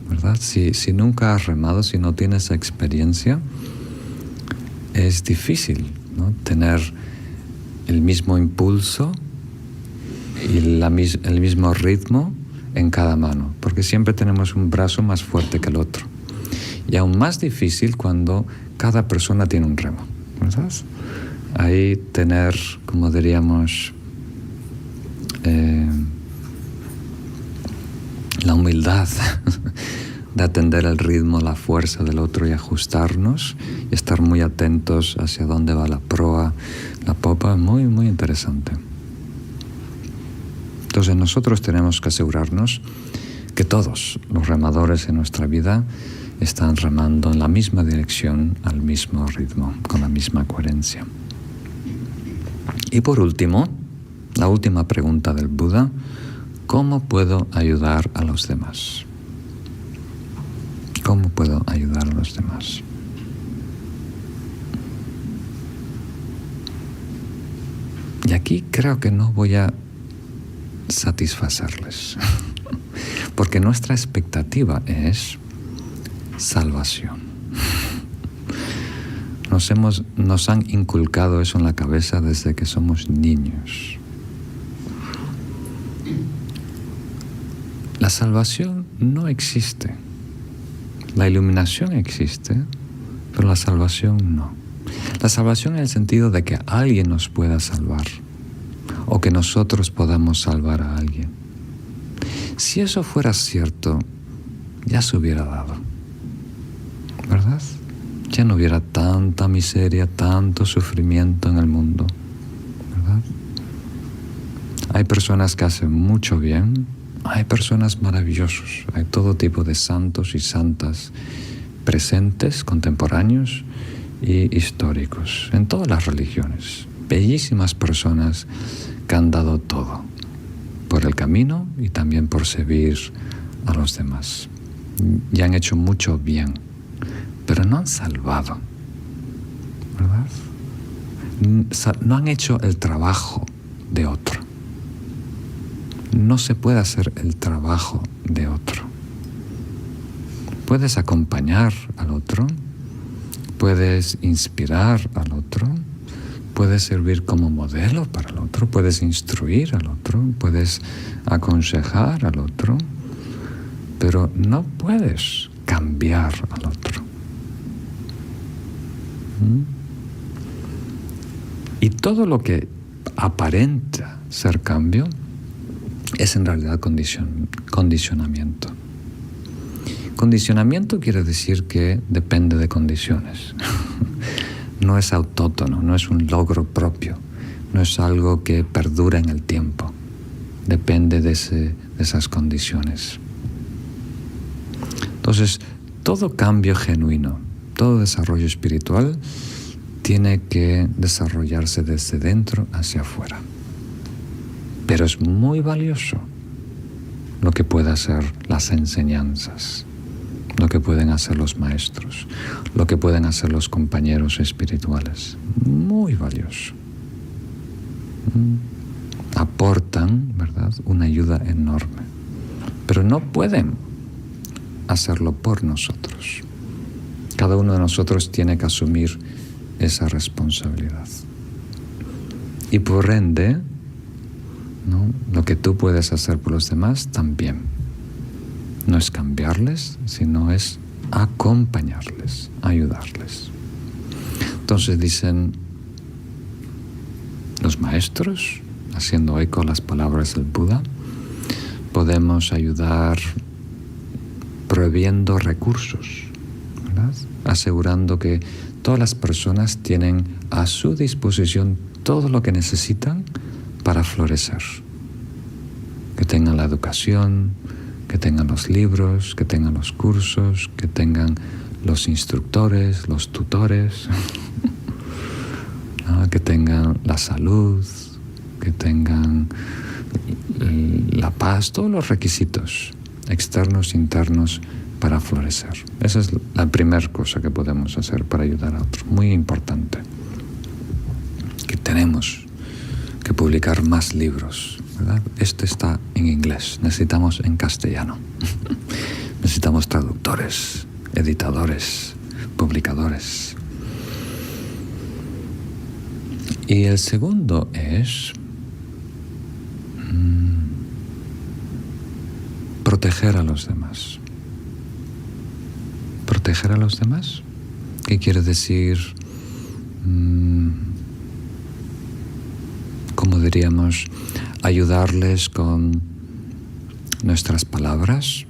¿verdad? Si nunca has remado, si no tienes experiencia, es difícil, ¿no? Tener el mismo impulso y el mismo ritmo en cada mano, porque siempre tenemos un brazo más fuerte que el otro. Y aún más difícil cuando cada persona tiene un remo, ¿verdad? Ahí tener, como diríamos, la humildad de atender el ritmo, la fuerza del otro y ajustarnos y estar muy atentos hacia dónde va la proa, la popa, muy, muy interesante. Entonces nosotros tenemos que asegurarnos que todos los remadores en nuestra vida están remando en la misma dirección, al mismo ritmo, con la misma coherencia. Y por último, la última pregunta del Buda: ¿cómo puedo ayudar a los demás? ¿Cómo puedo ayudar a los demás? Y aquí creo que no voy a satisfacerles, porque nuestra expectativa es salvación. Nos han inculcado eso en la cabeza desde que somos niños. La salvación no existe. La iluminación existe, pero la salvación no. La salvación en el sentido de que alguien nos pueda salvar o que nosotros podamos salvar a alguien. Si eso fuera cierto, ya se hubiera dado, ¿verdad? Ya no hubiera tanta miseria, tanto sufrimiento en el mundo, ¿verdad? Hay personas que hacen mucho bien, hay personas maravillosas, hay todo tipo de santos y santas presentes, contemporáneos y históricos, en todas las religiones. Bellísimas personas que han dado todo por el camino y también por servir a los demás. Y han hecho mucho bien, pero no han salvado, ¿verdad? No han hecho el trabajo de otro. No se puede hacer el trabajo de otro. Puedes acompañar al otro, puedes inspirar al otro, puedes servir como modelo para el otro, puedes instruir al otro, puedes aconsejar al otro, pero no puedes cambiar al otro. Y todo lo que aparenta ser cambio es en realidad condicionamiento. Condicionamiento quiere decir que depende de condiciones. No es autótono, no es un logro propio, no es algo que perdura en el tiempo. Depende de esas condiciones. Entonces, todo cambio genuino, todo desarrollo espiritual tiene que desarrollarse desde dentro hacia afuera. Pero es muy valioso lo que pueden hacer las enseñanzas, lo que pueden hacer los maestros, lo que pueden hacer los compañeros espirituales. Muy valioso. Aportan, ¿verdad?, una ayuda enorme. Pero no pueden hacerlo por nosotros. Cada uno de nosotros tiene que asumir esa responsabilidad. Y por ende, ¿no?, lo que tú puedes hacer por los demás también. No es cambiarles, sino es acompañarles, ayudarles. Entonces dicen los maestros, haciendo eco a las palabras del Buda, podemos ayudar prohibiendo recursos, ¿verdad?, asegurando que todas las personas tienen a su disposición todo lo que necesitan para florecer. Que tengan la educación, que tengan los libros, que tengan los cursos, que tengan los instructores, los tutores, ¿no?, que tengan la salud, que tengan la paz, todos los requisitos externos, internos, para florecer. Esa es la primera cosa que podemos hacer para ayudar a otros. Muy importante. Que tenemos que publicar más libros, ¿verdad? Este está en inglés, necesitamos en castellano. Necesitamos traductores, editadores, publicadores. Y el segundo es proteger a los demás. ¿Proteger a los demás? ¿Qué quiere decir? ¿Cómo diríamos? Ayudarles con nuestras palabras,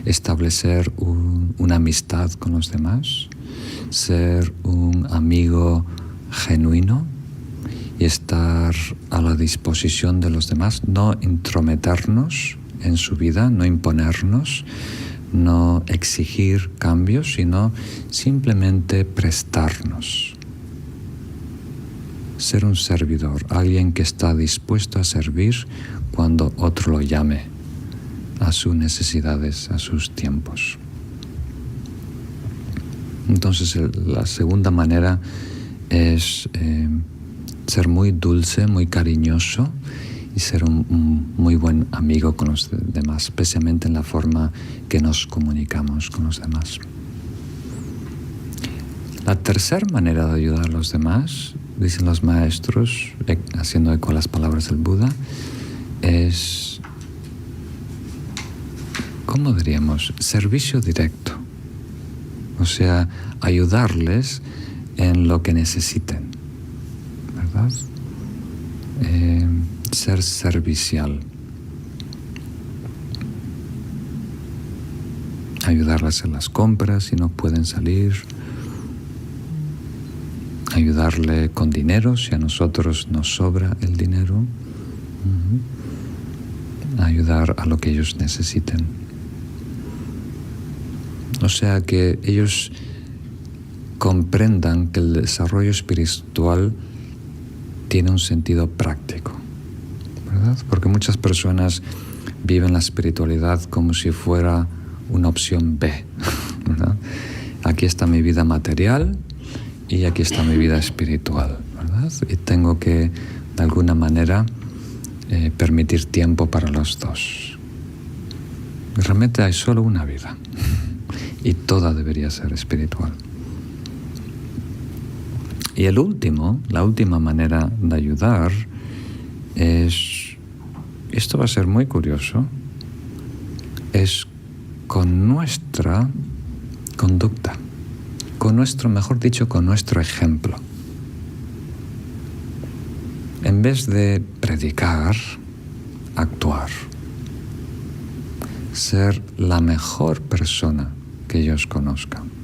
establecer una amistad con los demás, ser un amigo genuino y estar a la disposición de los demás, no intrometernos en su vida, no imponernos, no exigir cambios, sino simplemente prestarnos. Ser un servidor, alguien que está dispuesto a servir cuando otro lo llame a sus necesidades, a sus tiempos. Entonces, la segunda manera es ser muy dulce, muy cariñoso y ser un muy buen amigo con los demás, especialmente en la forma que nos comunicamos con los demás. La tercera manera de ayudar a los demás, dicen los maestros, haciendo eco a las palabras del Buda, es, ¿cómo diríamos? Servicio directo. O sea, ayudarles en lo que necesiten, ¿verdad? Ser servicial. Ayudarles en las compras si no pueden salir. Ayudarle con dinero si a nosotros nos sobra el dinero. Ayudar a lo que ellos necesiten. O sea, que ellos comprendan que el desarrollo espiritual tiene un sentido práctico, ¿verdad? Porque muchas personas viven la espiritualidad como si fuera una opción B, ¿verdad? Aquí está mi vida material y aquí está mi vida espiritual, ¿verdad? Y tengo que, de alguna manera, permitir tiempo para los dos. Realmente hay solo una vida y toda debería ser espiritual. Y la última manera de ayudar es, esto va a ser muy curioso, es con nuestra conducta, con nuestro ejemplo. En vez de predicar, actuar. Ser la mejor persona que ellos conozcan.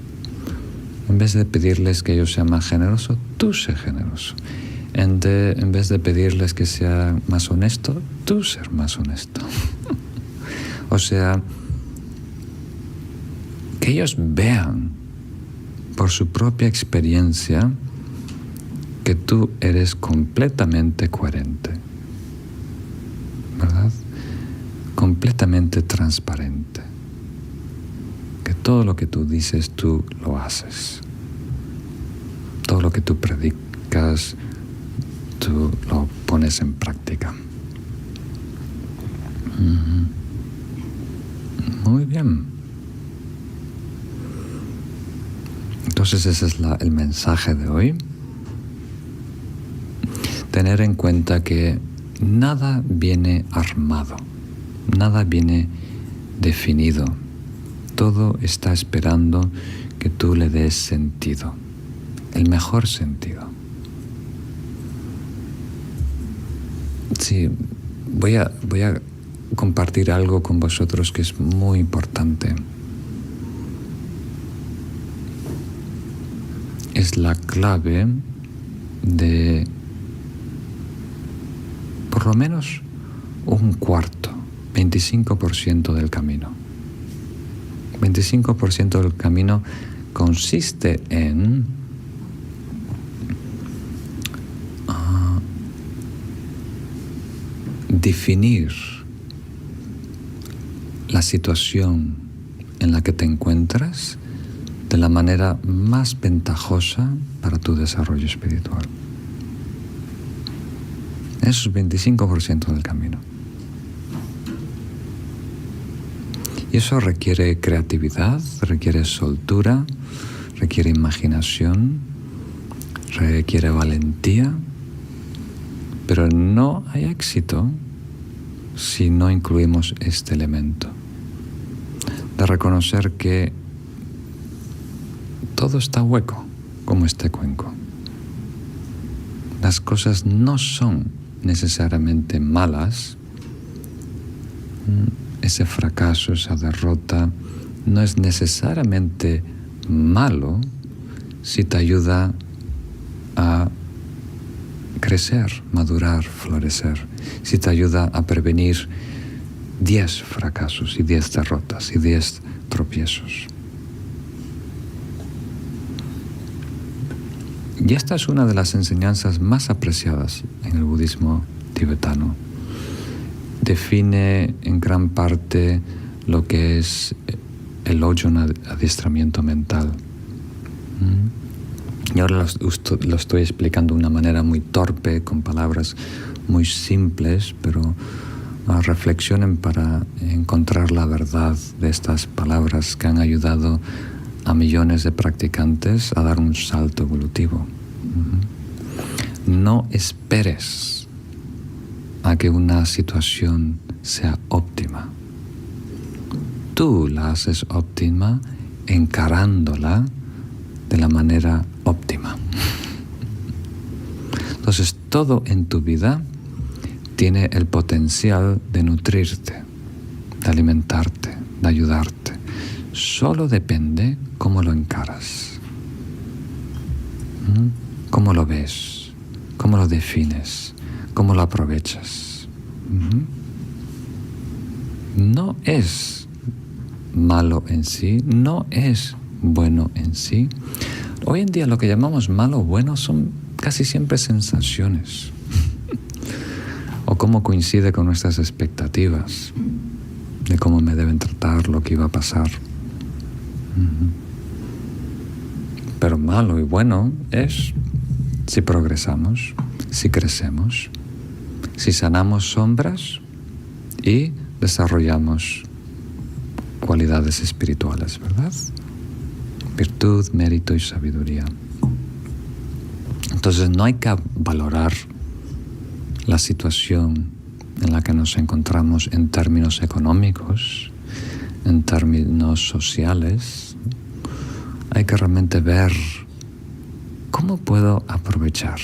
En vez de pedirles que ellos sean más generosos, tú sé generoso. En vez de pedirles que sea más honesto, tú ser más honesto. O sea, que ellos vean por su propia experiencia que tú eres completamente coherente, ¿verdad? Completamente transparente. Que todo lo que tú dices, tú lo haces. Todo lo que tú predicas, tú lo pones en práctica. Muy bien. Entonces ese es el mensaje de hoy. Tener en cuenta que nada viene armado, nada viene definido. Todo está esperando que tú le des sentido, el mejor sentido. Sí, voy a compartir algo con vosotros que es muy importante. Es la clave de por lo menos un cuarto, 25% del camino. 25% del camino consiste en definir la situación en la que te encuentras de la manera más ventajosa para tu desarrollo espiritual. Eso es 25% del camino. Y eso requiere creatividad, requiere soltura, requiere imaginación, requiere valentía, pero no hay éxito si no incluimos este elemento de reconocer que todo está hueco como este cuenco. Las cosas no son necesariamente malas. Ese fracaso, esa derrota, no es necesariamente malo si te ayuda a crecer, madurar, florecer, si te ayuda a prevenir 10 fracasos y 10 derrotas y 10 tropiezos. Y esta es una de las enseñanzas más apreciadas en el budismo tibetano. Define en gran parte lo que es el Lojong adiestramiento mental. Y ahora lo estoy explicando de una manera muy torpe, con palabras muy simples, pero reflexionen para encontrar la verdad de estas palabras que han ayudado a millones de practicantes a dar un salto evolutivo. No esperes a que una situación sea óptima. Tú la haces óptima encarándola de la manera óptima. Entonces, todo en tu vida tiene el potencial de nutrirte, de alimentarte, de ayudarte. Solo depende cómo lo encaras, cómo lo ves, cómo lo defines, cómo lo aprovechas. No es malo en sí, no es bueno en sí. Hoy en día lo que llamamos malo o bueno son casi siempre sensaciones. o cómo coincide con nuestras expectativas de cómo me deben tratar, lo que iba a pasar. Pero malo y bueno es si progresamos, si crecemos, si sanamos sombras y desarrollamos cualidades espirituales, ¿verdad? Virtud, mérito y sabiduría. Entonces no hay que valorar la situación en la que nos encontramos en términos económicos, en términos sociales. Hay que realmente ver cómo puedo aprovechar,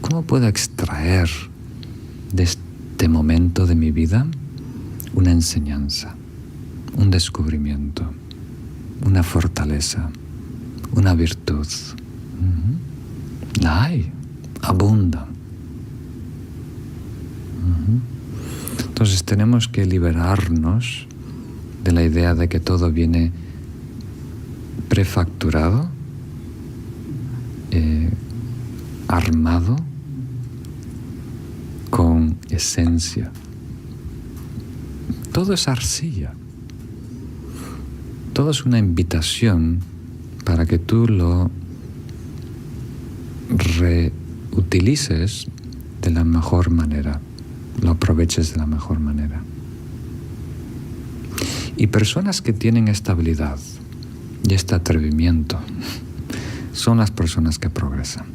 cómo puedo extraer de este momento de mi vida una enseñanza, un descubrimiento, una fortaleza, una virtud. La hay, abunda. Entonces tenemos que liberarnos de la idea de que todo viene prefacturado, armado con esencia. Todo es arcilla. Todo es una invitación para que tú lo reutilices de la mejor manera, lo aproveches de la mejor manera. Y personas que tienen esta habilidad y este atrevimiento son las personas que progresan.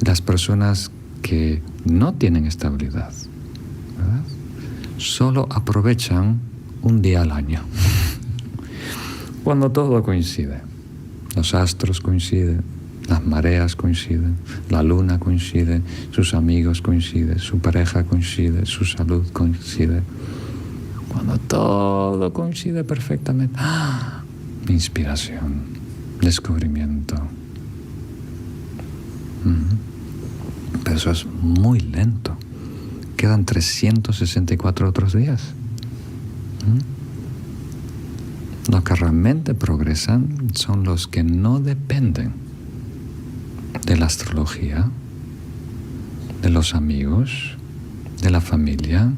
Y las personas que no tienen esta habilidad, ¿verdad?, solo aprovechan un día al año. Cuando todo coincide, los astros coinciden, las mareas coinciden, la luna coincide, sus amigos coinciden, su pareja coincide, su salud coincide. Cuando todo coincide perfectamente, inspiración, descubrimiento. Pero eso es muy lento. Quedan 364 otros días. Los que realmente progresan son los que no dependen de la astrología, de los amigos, de la familia,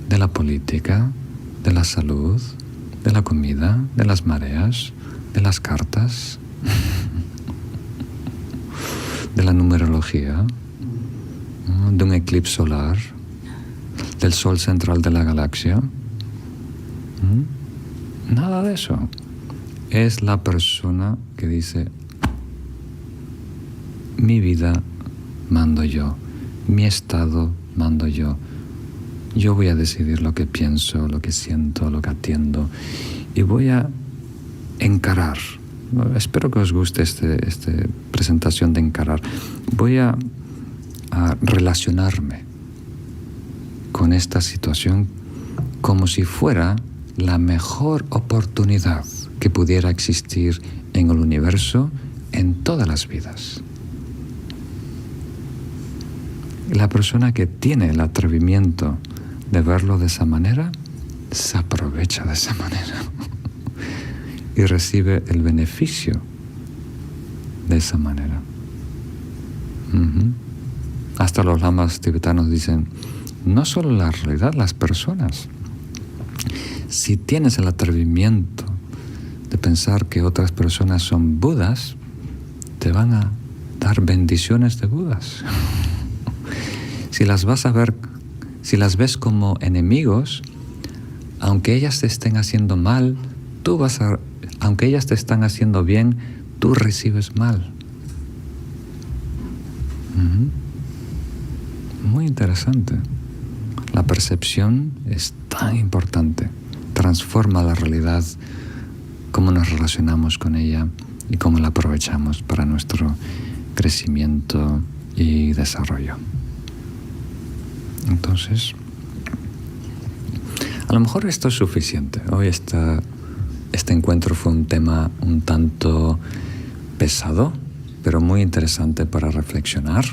de la política, de la salud, de la comida, de las mareas, de las cartas, de la numerología, de un eclipse solar, del sol central de la galaxia. Nada de eso. Es la persona que dice: mi vida mando yo, mi estado mando yo. Yo voy a decidir lo que pienso, lo que siento, lo que atiendo, y voy a encarar. Espero que os guste esta presentación de encarar. Voy a relacionarme con esta situación como si fuera la mejor oportunidad que pudiera existir en el universo en todas las vidas. La persona que tiene el atrevimiento de verlo de esa manera, se aprovecha de esa manera y recibe el beneficio de esa manera. Hasta los lamas tibetanos dicen: no solo la realidad, las personas. Si tienes el atrevimiento de pensar que otras personas son budas, te van a dar bendiciones de budas. Si las vas a ver, si las ves como enemigos, aunque ellas te estén haciendo mal, aunque ellas te están haciendo bien, tú recibes mal. Muy interesante. La percepción es tan importante. Transforma la realidad, cómo nos relacionamos con ella y cómo la aprovechamos para nuestro crecimiento y desarrollo. Entonces, a lo mejor esto es suficiente. Hoy este encuentro fue un tema un tanto pesado, pero muy interesante para reflexionar.